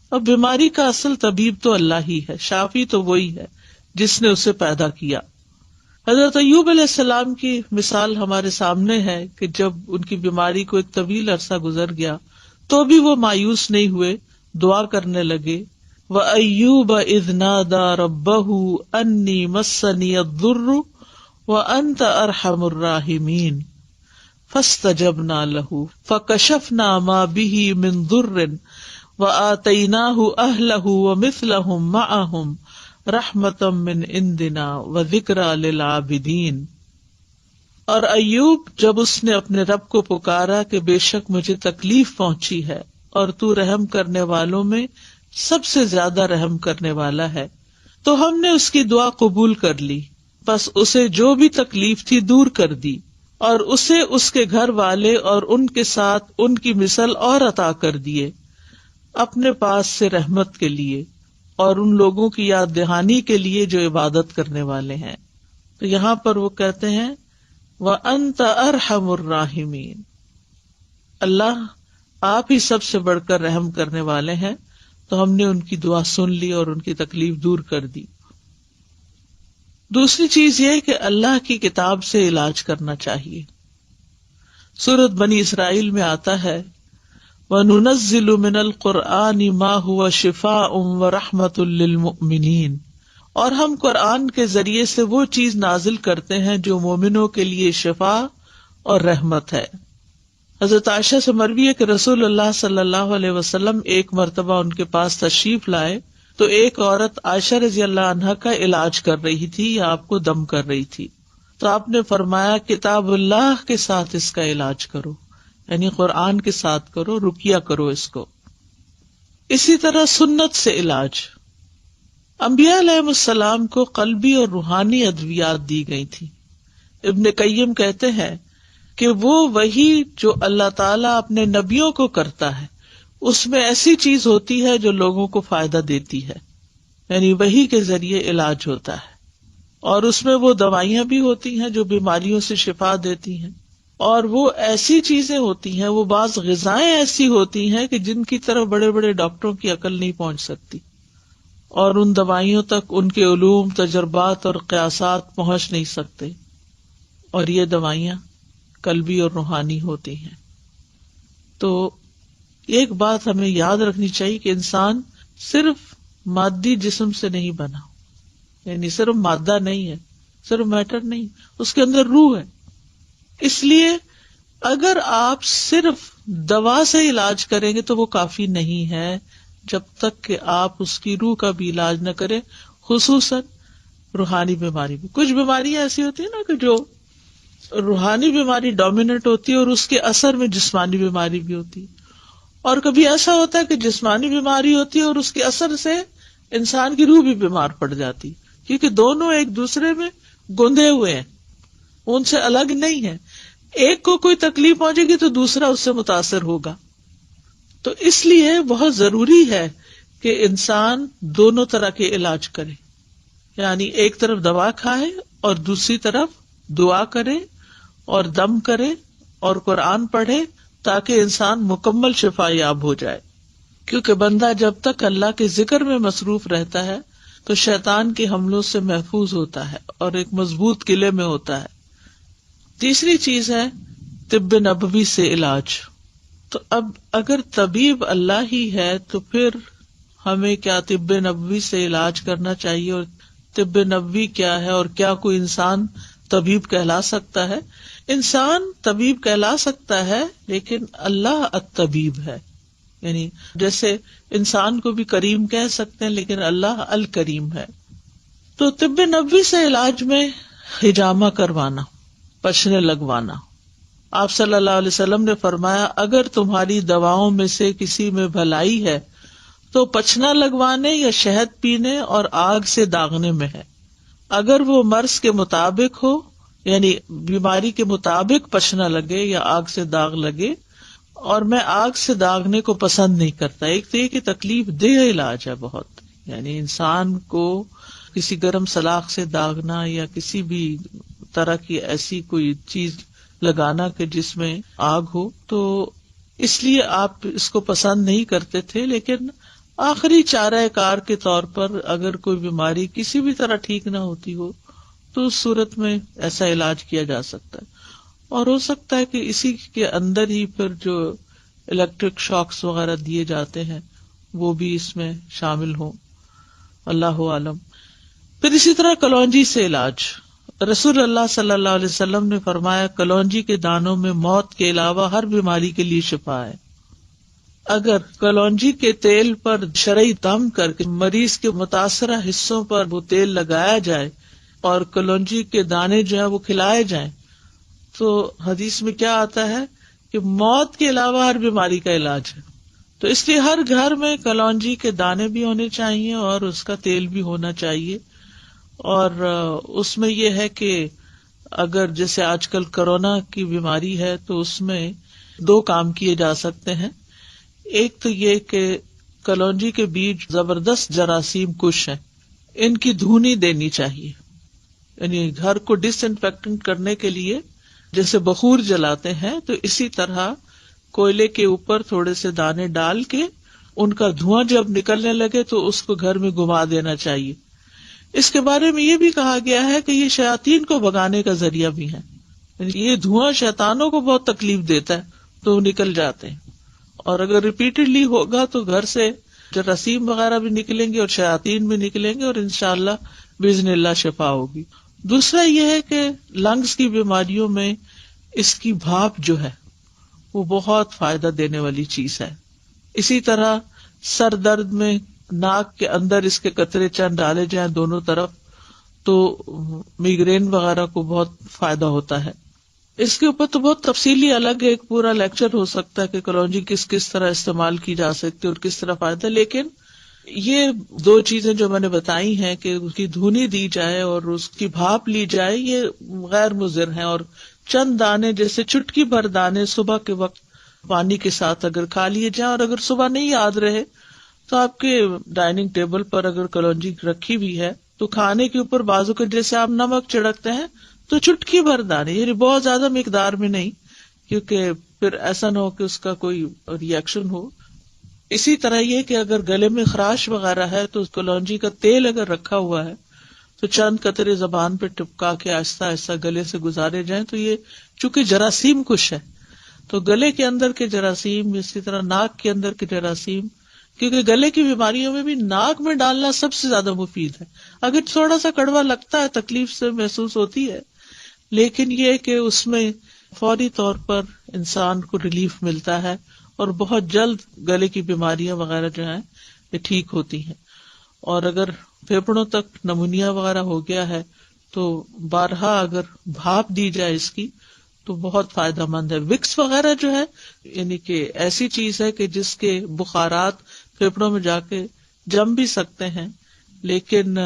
S1: اور بیماری کا اصل طبیب تو اللہ ہی ہے، شافی تو وہی ہے جس نے اسے پیدا کیا۔ حضرت ایوب علیہ السلام کی مثال ہمارے سامنے ہے کہ جب ان کی بیماری کو ایک طویل عرصہ گزر گیا تو بھی وہ مایوس نہیں ہوئے، دعا کرنے لگے وَأَيُّوبَ إِذْ نَادَى رَبَّهُ أَنِّي مَسَّنِيَ الضُّرُّ وَأَنْتَ أَرْحَمُ الرَّاحِمِينَ فَاسْتَجَبْنَا لَهُ فَكَشَفْنَا مَا بِهِ مِنْ ضُرٍّ وَآتَيْنَاهُ أَهْلَهُ وَمِثْلَهُمْ مَعَهُمْ رحمتم من عندنا وذکری للعابدین۔ اور ایوب جب اس نے اپنے رب کو پکارا کہ بے شک مجھے تکلیف پہنچی ہے اور تو رحم کرنے والوں میں سب سے زیادہ رحم کرنے والا ہے، تو ہم نے اس کی دعا قبول کر لی، بس اسے جو بھی تکلیف تھی دور کر دی، اور اسے اس کے گھر والے اور ان کے ساتھ ان کی مثل اور عطا کر دیے اپنے پاس سے رحمت کے لیے اور ان لوگوں کی یاد دہانی کے لیے جو عبادت کرنے والے ہیں۔ تو یہاں پر وہ کہتے ہیں وَأَنْتَ أَرْحَمُ الرَّاحِمِينَ، اللہ آپ ہی سب سے بڑھ کر رحم کرنے والے ہیں۔ تو ہم نے ان کی دعا سن لی اور ان کی تکلیف دور کر دی۔ دوسری چیز یہ کہ اللہ کی کتاب سے علاج کرنا چاہیے۔ سورۃ بنی اسرائیل میں آتا ہے وَنُنَزِّلُ مِنَ الْقُرْآنِ مَا هُوَ شِفَاءٌ وَرَحْمَةٌ لِّلْمُؤْمِنِينَ، اور ہم قرآن کے ذریعے سے وہ چیز نازل کرتے ہیں جو مومنوں کے لیے شفا اور رحمت ہے۔ حضرت عائشہ سے مروی ہے کہ رسول اللہ صلی اللہ علیہ وسلم ایک مرتبہ ان کے پاس تشریف لائے تو ایک عورت عائشہ رضی اللہ عنہا کا علاج کر رہی تھی یا آپ کو دم کر رہی تھی، تو آپ نے فرمایا کتاب اللہ کے ساتھ اس کا علاج کرو، یعنی قرآن کے ساتھ کرو، رقیہ کرو اس کو۔ اسی طرح سنت سے علاج، انبیاء علیہ السلام کو قلبی اور روحانی ادویات دی گئی تھی۔ ابن قیم کہتے ہیں کہ وہ وہی جو اللہ تعالیٰ اپنے نبیوں کو کرتا ہے اس میں ایسی چیز ہوتی ہے جو لوگوں کو فائدہ دیتی ہے، یعنی وہی کے ذریعے علاج ہوتا ہے، اور اس میں وہ دوائیاں بھی ہوتی ہیں جو بیماریوں سے شفا دیتی ہیں، اور وہ ایسی چیزیں ہوتی ہیں، وہ بعض غذائیں ایسی ہوتی ہیں کہ جن کی طرف بڑے بڑے ڈاکٹروں کی عقل نہیں پہنچ سکتی، اور ان دوائیوں تک ان کے علوم، تجربات اور قیاسات پہنچ نہیں سکتے، اور یہ دوائیاں قلبی اور روحانی ہوتی ہیں۔ تو ایک بات ہمیں یاد رکھنی چاہیے کہ انسان صرف مادی جسم سے نہیں بنا، یعنی صرف مادہ نہیں ہے، صرف میٹر نہیں، اس کے اندر روح ہے۔ اس لیے اگر آپ صرف دوا سے علاج کریں گے تو وہ کافی نہیں ہے، جب تک کہ آپ اس کی روح کا بھی علاج نہ کریں، خصوصاً روحانی بیماری بھی۔ کچھ بیماریاں ایسی ہوتی ہیں نا کہ جو روحانی بیماری ڈومیننٹ ہوتی ہے اور اس کے اثر میں جسمانی بیماری بھی ہوتی ہے. اور کبھی ایسا ہوتا ہے کہ جسمانی بیماری ہوتی ہے اور اس کے اثر سے انسان کی روح بھی بیمار پڑ جاتی، کیونکہ دونوں ایک دوسرے میں گندے ہوئے ہیں، ان سے الگ نہیں ہے. ایک کو کوئی تکلیف پہنچے گی تو دوسرا اس سے متاثر ہوگا. تو اس لیے بہت ضروری ہے کہ انسان دونوں طرح کے علاج کرے، یعنی ایک طرف دوا کھائے اور دوسری طرف دعا کرے اور دم کرے اور قرآن پڑھے، تاکہ انسان مکمل شفا یاب ہو جائے. کیونکہ بندہ جب تک اللہ کے ذکر میں مصروف رہتا ہے تو شیطان کے حملوں سے محفوظ ہوتا ہے اور ایک مضبوط قلعے میں ہوتا ہے. تیسری چیز ہے طب نبوی سے علاج. تو اب اگر طبیب اللہ ہی ہے تو پھر ہمیں کیا طب نبوی سے علاج کرنا چاہیے، اور طب نبوی کیا ہے، اور کیا کوئی انسان طبیب کہلا سکتا ہے؟ انسان طبیب کہلا سکتا ہے، لیکن اللہ الطبیب ہے. یعنی جیسے انسان کو بھی کریم کہہ سکتے ہیں، لیکن اللہ الکریم ہے. تو طب نبوی سے علاج میں حجامہ کروانا، پچھنے لگوانا. آپ صلی اللہ علیہ وسلم نے فرمایا اگر تمہاری دواؤں میں سے کسی میں بھلائی ہے تو پچھنا لگوانے یا شہد پینے اور آگ سے داغنے میں ہے. اگر وہ مرض کے مطابق ہو، یعنی بیماری کے مطابق پچھنا لگے یا آگ سے داغ لگے، اور میں آگ سے داغنے کو پسند نہیں کرتا. ایک تو یہ کہ تکلیف دہ علاج ہے بہت، یعنی انسان کو کسی گرم سلاخ سے داغنا یا کسی بھی طرح کی ایسی کوئی چیز لگانا کہ جس میں آگ ہو، تو اس لیے آپ اس کو پسند نہیں کرتے تھے. لیکن آخری چارہ کار کے طور پر اگر کوئی بیماری کسی بھی طرح ٹھیک نہ ہوتی ہو تو اس صورت میں ایسا علاج کیا جا سکتا ہے. اور ہو سکتا ہے کہ اسی کے اندر ہی پھر جو الیکٹرک شاکس وغیرہ دیے جاتے ہیں وہ بھی اس میں شامل ہوں، اللہ عالم. پھر اسی طرح کلونجی سے علاج. رسول اللہ صلی اللہ علیہ وسلم نے فرمایا کلونجی کے دانوں میں موت کے علاوہ ہر بیماری کے لیے شفا ہے. اگر کلونجی کے تیل پر شرعی دم کر کے مریض کے متاثرہ حصوں پر وہ تیل لگایا جائے اور کلونجی کے دانے جو ہیں وہ کھلائے جائیں تو حدیث میں کیا آتا ہے کہ موت کے علاوہ ہر بیماری کا علاج ہے. تو اس لیے ہر گھر میں کلونجی کے دانے بھی ہونے چاہیے اور اس کا تیل بھی ہونا چاہیے. اور اس میں یہ ہے کہ اگر جیسے آج کل کورونا کی بیماری ہے تو اس میں 2 کام کیے جا سکتے ہیں. ایک تو یہ کہ کلونجی کے بیج زبردست جراثیم کش ہیں، ان کی دھونی دینی چاہیے. یعنی گھر کو ڈس انفیکٹنٹ کرنے کے لیے جیسے بخور جلاتے ہیں تو اسی طرح کوئلے کے اوپر تھوڑے سے دانے ڈال کے ان کا دھواں جب نکلنے لگے تو اس کو گھر میں گھما دینا چاہیے. اس کے بارے میں یہ بھی کہا گیا ہے کہ یہ شیاطین کو بھگانے کا ذریعہ بھی ہے. یہ دھواں شیطانوں کو بہت تکلیف دیتا ہے تو وہ نکل جاتے ہیں، اور اگر ریپیٹڈلی ہوگا تو گھر سے جراثیم وغیرہ بھی نکلیں گے اور شیاطین بھی نکلیں گے اور انشاءاللہ باذن اللہ شفا ہوگی. دوسرا یہ ہے کہ لنگز کی بیماریوں میں اس کی بھاپ جو ہے وہ بہت فائدہ دینے والی چیز ہے. اسی طرح سر درد میں ناک کے اندر اس کے قطرے چند ڈالے جائیں دونوں طرف تو میگرین وغیرہ کو بہت فائدہ ہوتا ہے. اس کے اوپر تو بہت تفصیلی الگ ایک پورا لیکچر ہو سکتا ہے کہ کلونجی کس طرح استعمال کی جا سکتی ہے اور کس طرح فائدہ. لیکن یہ 2 چیزیں جو میں نے بتائی ہیں کہ اس کی دھونی دی جائے اور اس کی بھاپ لی جائے یہ غیر مضر ہیں. اور چند دانے جیسے چٹکی بھر دانے صبح کے وقت پانی کے ساتھ اگر کھا لیے جائیں، اور اگر صبح نہیں یاد رہے تو آپ کے ڈائننگ ٹیبل پر اگر کلونجی رکھی بھی ہے تو کھانے کے اوپر بازو کے جیسے آپ نمک چھڑکتے ہیں تو چٹکی بھر دانے، یعنی بہت زیادہ مقدار میں نہیں، کیونکہ پھر ایسا نہ ہو کہ اس کا کوئی ری ایکشن ہو. اسی طرح یہ کہ اگر گلے میں خراش وغیرہ ہے تو کلونجی کا تیل اگر رکھا ہوا ہے تو چند قطرے زبان پہ ٹپکا کے آہستہ آہستہ گلے سے گزارے جائیں. تو یہ چونکہ جراثیم کش ہے تو گلے کے اندر کے جراثیم، اسی طرح ناک کے اندر کے جراثیم، کیونکہ گلے کی بیماریوں میں بھی ناک میں ڈالنا سب سے زیادہ مفید ہے. اگر تھوڑا سا کڑوا لگتا ہے، تکلیف سے محسوس ہوتی ہے، لیکن یہ کہ اس میں فوری طور پر انسان کو ریلیف ملتا ہے اور بہت جلد گلے کی بیماریاں وغیرہ جو ہیں یہ ٹھیک ہوتی ہیں. اور اگر پھیپڑوں تک نمونیا وغیرہ ہو گیا ہے تو بارہا اگر بھاپ دی جائے اس کی تو بہت فائدہ مند ہے. وکس وغیرہ جو ہے یعنی کہ ایسی چیز ہے کہ جس کے بخارات پھیپھڑوں میں جا کے جم بھی سکتے ہیں، لیکن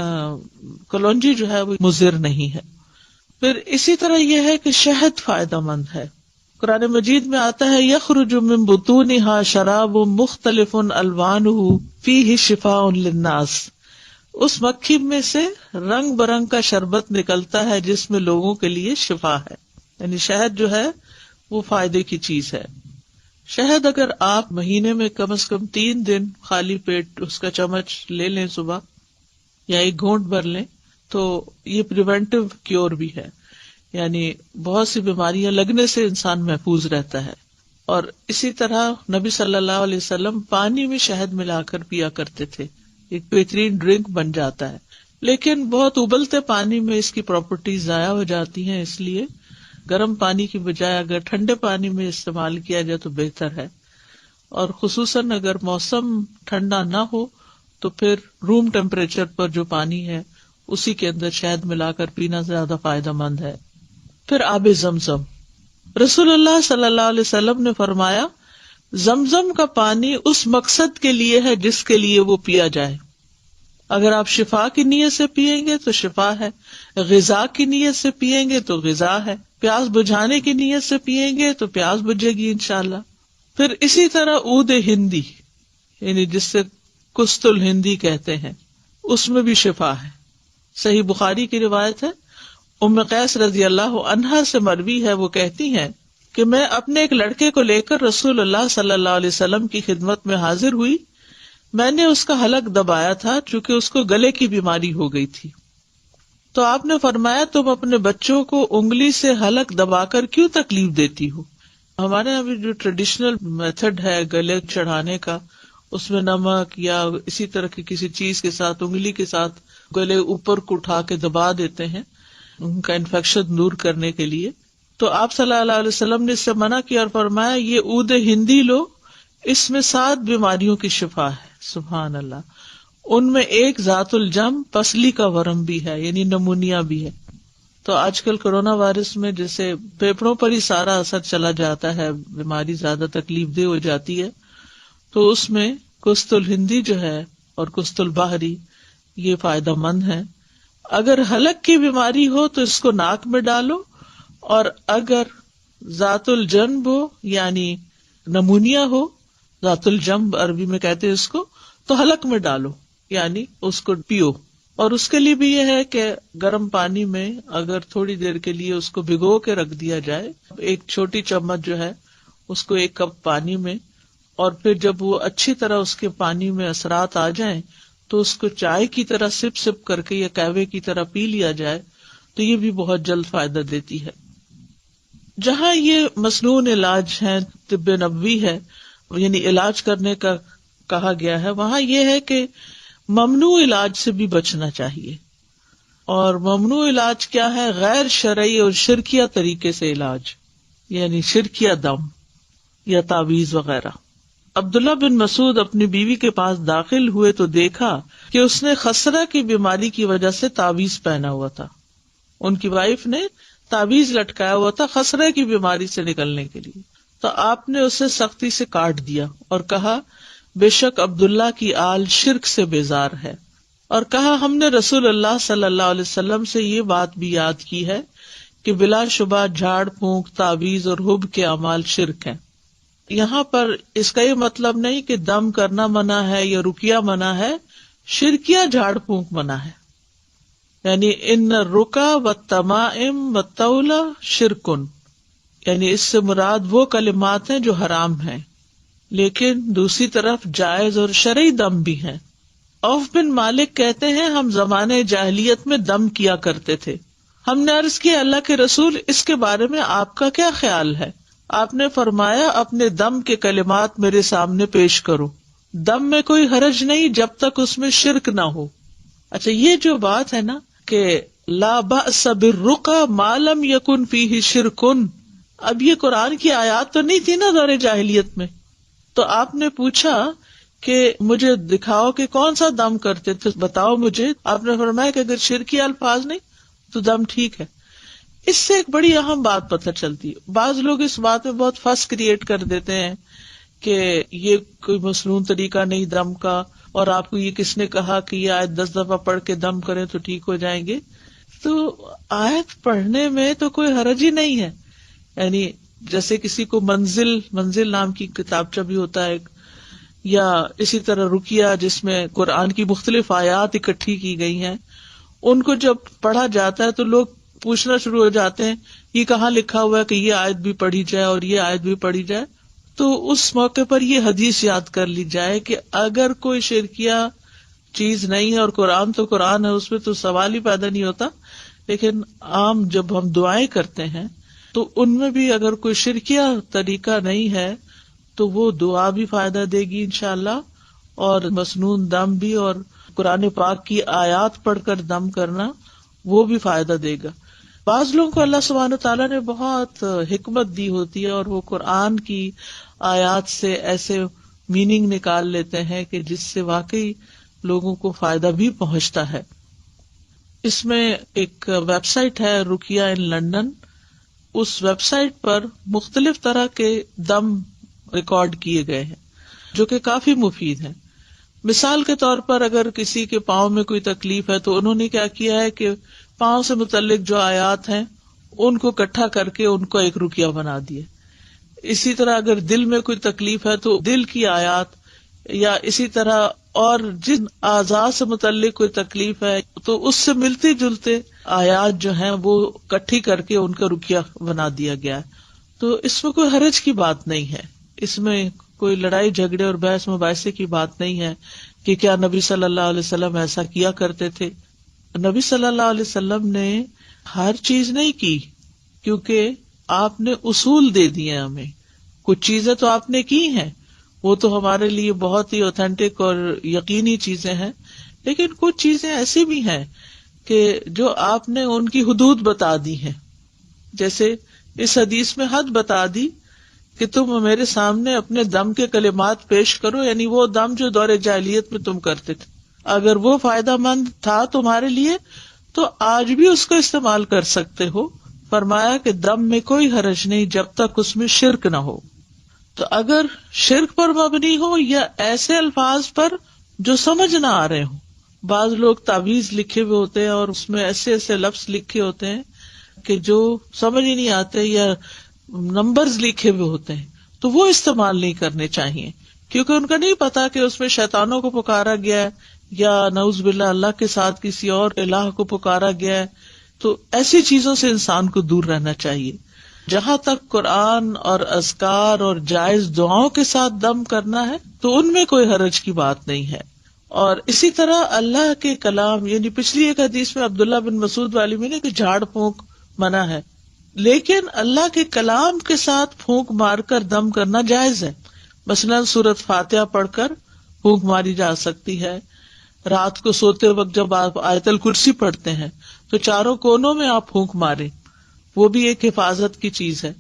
S1: کلونجی جو ہے وہ مضر نہیں ہے. پھر اسی طرح یہ ہے کہ شہد فائدہ مند ہے. قرآن مجید میں آتا ہے یخرج من بطونها شراب مختلف الوانہ فیہ شفاء للناس. اس مکھی میں سے رنگ برنگ کا شربت نکلتا ہے جس میں لوگوں کے لیے شفا ہے. یعنی شہد جو ہے وہ فائدے کی چیز ہے. شہد اگر آپ مہینے میں کم از کم 3 دن خالی پیٹ اس کا چمچ لے لیں صبح یا 1 گھونٹ بھر لیں تو یہ پریونٹیو کیور بھی ہے. یعنی بہت سی بیماریاں لگنے سے انسان محفوظ رہتا ہے. اور اسی طرح نبی صلی اللہ علیہ وسلم پانی میں شہد ملا کر پیا کرتے تھے، ایک بہترین ڈرنک بن جاتا ہے. لیکن بہت ابلتے پانی میں اس کی پراپرٹیز ضائع ہو جاتی ہیں، اس لیے گرم پانی کی بجائے اگر ٹھنڈے پانی میں استعمال کیا جائے تو بہتر ہے. اور خصوصاً اگر موسم ٹھنڈا نہ ہو تو پھر روم ٹیمپریچر پر جو پانی ہے اسی کے اندر شہد ملا کر پینا زیادہ فائدہ مند ہے. پھر آب زمزم، رسول اللہ صلی اللہ علیہ وسلم نے فرمایا زمزم کا پانی اس مقصد کے لیے ہے جس کے لیے وہ پیا جائے. اگر آپ شفا کی نیت سے پیئیں گے تو شفا ہے، غذا کی نیت سے پیئیں گے تو غذا ہے، پیاس بجھانے کی نیت سے پیئیں گے تو پیاس بجھے گی انشاءاللہ. پھر اسی طرح عود ہندی یعنی جس سے کست الہندی کہتے ہیں، اس میں بھی شفا ہے. صحیح بخاری کی روایت ہے، ام قیس رضی اللہ عنہا سے مروی ہے، وہ کہتی ہیں کہ میں اپنے ایک لڑکے کو لے کر رسول اللہ صلی اللہ علیہ وسلم کی خدمت میں حاضر ہوئی. میں نے اس کا حلق دبایا تھا چونکہ اس کو گلے کی بیماری ہو گئی تھی. تو آپ نے فرمایا تم اپنے بچوں کو انگلی سے حلق دبا کر کیوں تکلیف دیتی ہو؟ ہمارے یہاں بھی جو ٹریڈیشنل میتھڈ ہے گلے چڑھانے کا، اس میں نمک یا اسی طرح کی کسی چیز کے ساتھ انگلی کے ساتھ گلے اوپر کو اٹھا کے دبا دیتے ہیں ان کا انفیکشن دور کرنے کے لیے. تو آپ صلی اللہ علیہ وسلم نے اس سے منع کیا اور فرمایا یہ عود ہندی لو، اس میں 7 بیماریوں کی شفا ہے. سبحان اللہ. ان میں ایک ذات الجم پسلی کا ورم بھی ہے، یعنی نمونیا بھی ہے. تو آج کل کورونا وائرس میں جیسے پھیپھڑوں پر ہی سارا اثر چلا جاتا ہے، بیماری زیادہ تکلیف دہ ہو جاتی ہے، تو اس میں کست الہندی جو ہے اور کست البحری یہ فائدہ مند ہے. اگر حلق کی بیماری ہو تو اس کو ناک میں ڈالو، اور اگر ذات الجنب ہو یعنی نمونیا ہو، ذات الجنب عربی میں کہتے ہیں اس کو، تو حلق میں ڈالو یعنی اس کو پیو. اور اس کے لیے بھی یہ ہے کہ گرم پانی میں اگر تھوڑی دیر کے لیے اس کو بھگو کے رکھ دیا جائے، ایک چھوٹی چمچ جو ہے اس کو 1 کپ پانی میں، اور پھر جب وہ اچھی طرح اس کے پانی میں اثرات آ جائیں تو اس کو چائے کی طرح سپ سپ کر کے یا قہوے کی طرح پی لیا جائے تو یہ بھی بہت جلد فائدہ دیتی ہے. جہاں یہ مسنون علاج ہے، طب نبوی ہے، یعنی علاج کرنے کا کہا گیا ہے، وہاں یہ ہے کہ ممنوع علاج سے بھی بچنا چاہیے. اور ممنوع علاج کیا ہے؟ غیر شرعی اور شرکیہ طریقے سے علاج، یعنی شرکیہ دم یا تعویذ وغیرہ. عبداللہ بن مسعود اپنی بیوی کے پاس داخل ہوئے تو دیکھا کہ اس نے خسرہ کی بیماری کی وجہ سے تعویذ پہنا ہوا تھا. ان کی وائف نے تعویذ لٹکایا ہوا تھا خسرہ کی بیماری سے نکلنے کے لیے. تو آپ نے اسے سختی سے کاٹ دیا اور کہا بے شک عبداللہ کی آل شرک سے بیزار ہے، اور کہا ہم نے رسول اللہ صلی اللہ علیہ وسلم سے یہ بات بھی یاد کی ہے کہ بلا شبہ جھاڑ پھونک، تعویذ اور حب کے اعمال شرک ہیں. یہاں پر اس کا یہ مطلب نہیں کہ دم کرنا منع ہے یا رقیہ منع ہے، شرکیہ جھاڑ پھونک منع ہے. یعنی ان الرقا والتمائم والطولہ شرکن، یعنی اس سے مراد وہ کلمات ہیں جو حرام ہیں، لیکن دوسری طرف جائز اور شرعی دم بھی ہیں. عوف بن مالک کہتے ہیں ہم زمانے جاہلیت میں دم کیا کرتے تھے. ہم نے عرض کیا اللہ کے رسول اس کے بارے میں آپ کا کیا خیال ہے؟ آپ نے فرمایا اپنے دم کے کلمات میرے سامنے پیش کرو، دم میں کوئی حرج نہیں جب تک اس میں شرک نہ ہو. اچھا، یہ جو بات ہے نا کہ لا بأس بالرقى ما لم يكن فيه شرک، اب یہ قرآن کی آیات تو نہیں تھی نا دور جاہلیت میں. تو آپ نے پوچھا کہ مجھے دکھاؤ کہ کون سا دم کرتے تھے، بتاؤ مجھے. آپ نے فرمایا کہ اگر شرکی الفاظ نہیں تو دم ٹھیک ہے. اس سے ایک بڑی اہم بات پتہ چلتی ہے. بعض لوگ اس بات میں بہت فس کریٹ کر دیتے ہیں کہ یہ کوئی مسنون طریقہ نہیں دم کا، اور آپ کو یہ کس نے کہا کہ یہ آیت 10 دفعہ پڑھ کے دم کریں تو ٹھیک ہو جائیں گے. تو آیت پڑھنے میں تو کوئی حرج ہی نہیں ہے. یعنی جیسے کسی کو منزل نام کی کتابچہ بھی ہوتا ہے، یا اسی طرح رقیہ جس میں قرآن کی مختلف آیات اکٹھی کی گئی ہیں، ان کو جب پڑھا جاتا ہے تو لوگ پوچھنا شروع ہو جاتے ہیں یہ کہاں لکھا ہوا ہے کہ یہ آیت بھی پڑھی جائے اور یہ آیت بھی پڑھی جائے. تو اس موقع پر یہ حدیث یاد کر لی جائے کہ اگر کوئی شرکیہ چیز نہیں ہے، اور قرآن تو قرآن ہے، اس میں تو سوال ہی پیدا نہیں ہوتا، لیکن عام جب ہم دعائیں کرتے ہیں تو ان میں بھی اگر کوئی شرکیہ طریقہ نہیں ہے تو وہ دعا بھی فائدہ دے گی انشاءاللہ، اور مسنون دم بھی، اور قرآن پاک کی آیات پڑھ کر دم کرنا وہ بھی فائدہ دے گا. بعض لوگوں کو اللہ سبحانہ تعالیٰ نے بہت حکمت دی ہوتی ہے، اور وہ قرآن کی آیات سے ایسے میننگ نکال لیتے ہیں کہ جس سے واقعی لوگوں کو فائدہ بھی پہنچتا ہے. اس میں ایک ویب سائٹ ہے رقیہ ان لنڈن، اس ویب سائٹ پر مختلف طرح کے دم ریکارڈ کیے گئے ہیں جو کہ کافی مفید ہیں. مثال کے طور پر اگر کسی کے پاؤں میں کوئی تکلیف ہے تو انہوں نے کیا کیا ہے کہ پاؤں سے متعلق جو آیات ہیں ان کو اکٹھا کر کے ان کو ایک رقیہ بنا دیا. اسی طرح اگر دل میں کوئی تکلیف ہے تو دل کی آیات، یا اسی طرح اور جن اعضاء سے متعلق کوئی تکلیف ہے تو اس سے ملتے جلتے آیات جو ہیں وہ اکٹھی کر کے ان کا رقیہ بنا دیا گیا ہے. تو اس میں کوئی حرج کی بات نہیں ہے، اس میں کوئی لڑائی جھگڑے اور بحث مباحثے کی بات نہیں ہے کہ کیا نبی صلی اللہ علیہ وسلم ایسا کیا کرتے تھے. نبی صلی اللہ علیہ وسلم نے ہر چیز نہیں کی، کیونکہ آپ نے اصول دے دیے ہمیں. کچھ چیزیں تو آپ نے کی ہیں، وہ تو ہمارے لیے بہت ہی اوتھینٹک اور یقینی چیزیں ہیں، لیکن کچھ چیزیں ایسی بھی ہیں کہ جو آپ نے ان کی حدود بتا دی ہیں. جیسے اس حدیث میں حد بتا دی کہ تم میرے سامنے اپنے دم کے کلمات پیش کرو، یعنی وہ دم جو دور جاہلیت میں تم کرتے تھے، اگر وہ فائدہ مند تھا تمہارے لیے تو آج بھی اس کو استعمال کر سکتے ہو. فرمایا کہ دم میں کوئی حرج نہیں جب تک اس میں شرک نہ ہو. تو اگر شرک پر مبنی ہو یا ایسے الفاظ پر جو سمجھ نہ آ رہے ہوں، بعض لوگ تعویذ لکھے ہوئے ہوتے ہیں اور اس میں ایسے ایسے لفظ لکھے ہوتے ہیں کہ جو سمجھ ہی نہیں آتے، یا نمبرز لکھے ہوئے ہوتے ہیں، تو وہ استعمال نہیں کرنے چاہیے، کیونکہ ان کا نہیں پتا کہ اس میں شیطانوں کو پکارا گیا ہے یا نعوذ باللہ اللہ کے ساتھ کسی اور الہ کو پکارا گیا ہے. تو ایسی چیزوں سے انسان کو دور رہنا چاہیے. جہاں تک قرآن اور اذکار اور جائز دعاؤں کے ساتھ دم کرنا ہے تو ان میں کوئی حرج کی بات نہیں ہے. اور اسی طرح اللہ کے کلام، یعنی پچھلی ایک حدیث میں عبداللہ بن مسعود والی میں نے کہ جھاڑ پھونک منع ہے، لیکن اللہ کے کلام کے ساتھ پھونک مار کر دم کرنا جائز ہے. مثلاً سورۃ فاتحہ پڑھ کر پھونک ماری جا سکتی ہے. رات کو سوتے وقت جب آپ آیت الکرسی پڑھتے ہیں تو چاروں کونوں میں آپ پھونک ماریں، وہ بھی ایک حفاظت کی چیز ہے.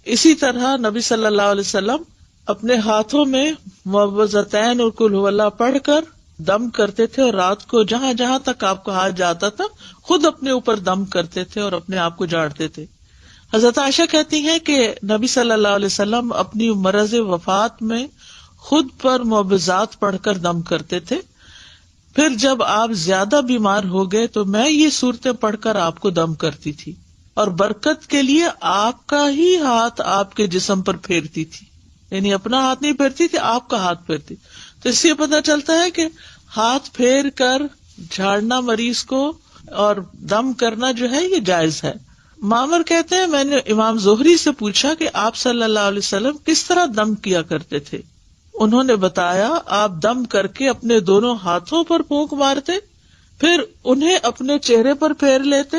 S1: اسی طرح نبی صلی اللہ علیہ وسلم اپنے ہاتھوں میں معوذتین اور قل ھو اللہ پڑھ کر دم کرتے تھے، اور رات کو جہاں جہاں تک آپ کا ہاتھ جاتا تھا خود اپنے اوپر دم کرتے تھے اور اپنے آپ کو جھاڑتے تھے. حضرت عائشہ کہتی ہیں کہ نبی صلی اللہ علیہ وسلم اپنی مرض وفات میں خود پر معوذات پڑھ کر دم کرتے تھے. پھر جب آپ زیادہ بیمار ہو گئے تو میں یہ صورتیں پڑھ کر آپ کو دم کرتی تھی، اور برکت کے لیے آپ کا ہی ہاتھ آپ کے جسم پر پھیرتی تھی، یعنی اپنا ہاتھ نہیں پھیرتی تھی، آپ کا ہاتھ پھیرتی. تو اس سے پتہ چلتا ہے کہ ہاتھ پھیر کر جھاڑنا مریض کو اور دم کرنا جو ہے یہ جائز ہے. معمر کہتے ہیں میں نے امام زہری سے پوچھا کہ آپ صلی اللہ علیہ وسلم کس طرح دم کیا کرتے تھے. انہوں نے بتایا آپ دم کر کے اپنے دونوں ہاتھوں پر پھونک مارتے، پھر انہیں اپنے چہرے پر پھیر لیتے،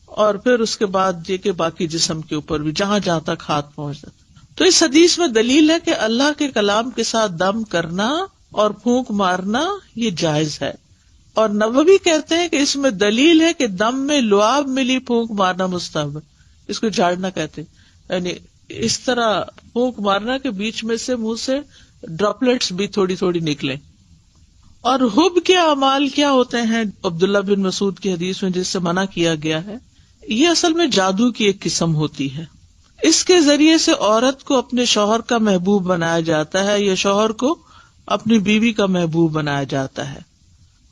S1: اور پھر اس کے بعد یہ کہ باقی جسم کے اوپر بھی جہاں جہاں تک ہاتھ پہنچتا. تو اس حدیث میں دلیل ہے کہ اللہ کے کلام کے ساتھ دم کرنا اور پھونک مارنا یہ جائز ہے. اور نووی کہتے ہیں کہ اس میں دلیل ہے کہ دم میں لعاب ملی پھونک مارنا مستحب ہے. اس کو جھاڑنا کہتے ہیں، یعنی اس طرح پھونک مارنا کے بیچ میں سے منہ سے ڈراپلیٹس بھی تھوڑی تھوڑی نکلیں. اور حب کے اعمال کیا ہوتے ہیں؟ عبداللہ بن مسعود کی حدیث میں جس سے منع کیا گیا ہے، یہ اصل میں جادو کی ایک قسم ہوتی ہے. اس کے ذریعے سے عورت کو اپنے شوہر کا محبوب بنایا جاتا ہے یا شوہر کو اپنی بیوی کا محبوب بنایا جاتا ہے.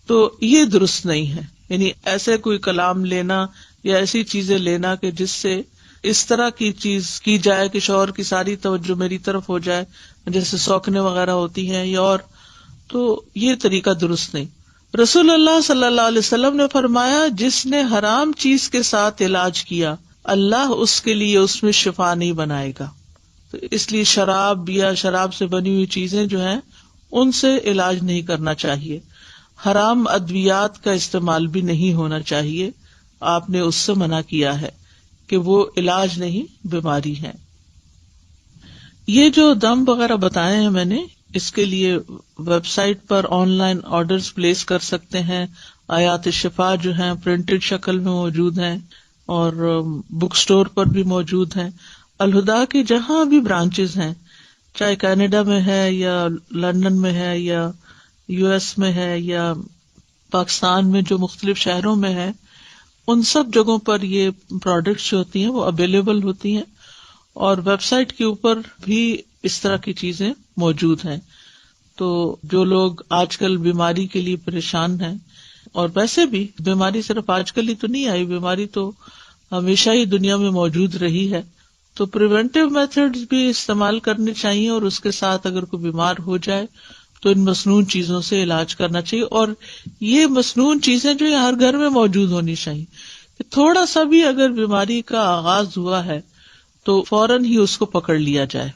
S1: تو یہ درست نہیں ہے. یعنی ایسے کوئی کلام لینا یا ایسی چیزیں لینا کہ جس سے اس طرح کی چیز کی جائے کہ شوہر کی ساری توجہ میری طرف ہو جائے، جیسے سوکنے وغیرہ ہوتی ہیں یا اور، تو یہ طریقہ درست نہیں. رسول اللہ صلی اللہ علیہ وسلم نے فرمایا جس نے حرام چیز کے ساتھ علاج کیا اللہ اس کے لیے اس میں شفا نہیں بنائے گا. تو اس لیے شراب یا شراب سے بنی ہوئی چیزیں جو ہیں ان سے علاج نہیں کرنا چاہیے. حرام ادویات کا استعمال بھی نہیں ہونا چاہیے. آپ نے اس سے منع کیا ہے کہ وہ علاج نہیں، بیماری ہے. یہ جو دم وغیرہ بتائے ہیں میں نے، اس کے لیے ویب سائٹ پر آن لائن آرڈرز پلیس کر سکتے ہیں. آیات شفا جو ہیں پرنٹڈ شکل میں موجود ہیں اور بک سٹور پر بھی موجود ہیں. الہدا کے جہاں بھی برانچز ہیں، چاہے کینیڈا میں ہے یا لندن میں ہے یا یو ایس میں ہے یا پاکستان میں جو مختلف شہروں میں ہے، ان سب جگہوں پر یہ پروڈکٹس جو ہوتی ہیں وہ اویلیبل ہوتی ہیں. اور ویب سائٹ کے اوپر بھی اس طرح کی چیزیں موجود ہیں. تو جو لوگ آج کل بیماری کے لیے پریشان ہیں، اور ویسے بھی بیماری صرف آج کل ہی تو نہیں آئی، بیماری تو ہمیشہ ہی دنیا میں موجود رہی ہے، تو پریونٹیو میتھڈز بھی استعمال کرنے چاہیے. اور اس کے ساتھ اگر کوئی بیمار ہو جائے تو ان مصنوعی چیزوں سے علاج کرنا چاہیے. اور یہ مصنوعی چیزیں جو ہر گھر میں موجود ہونی چاہیے کہ تھوڑا سا بھی اگر بیماری کا آغاز ہوا ہے تو فوراً ہی اس کو پکڑ لیا جائے.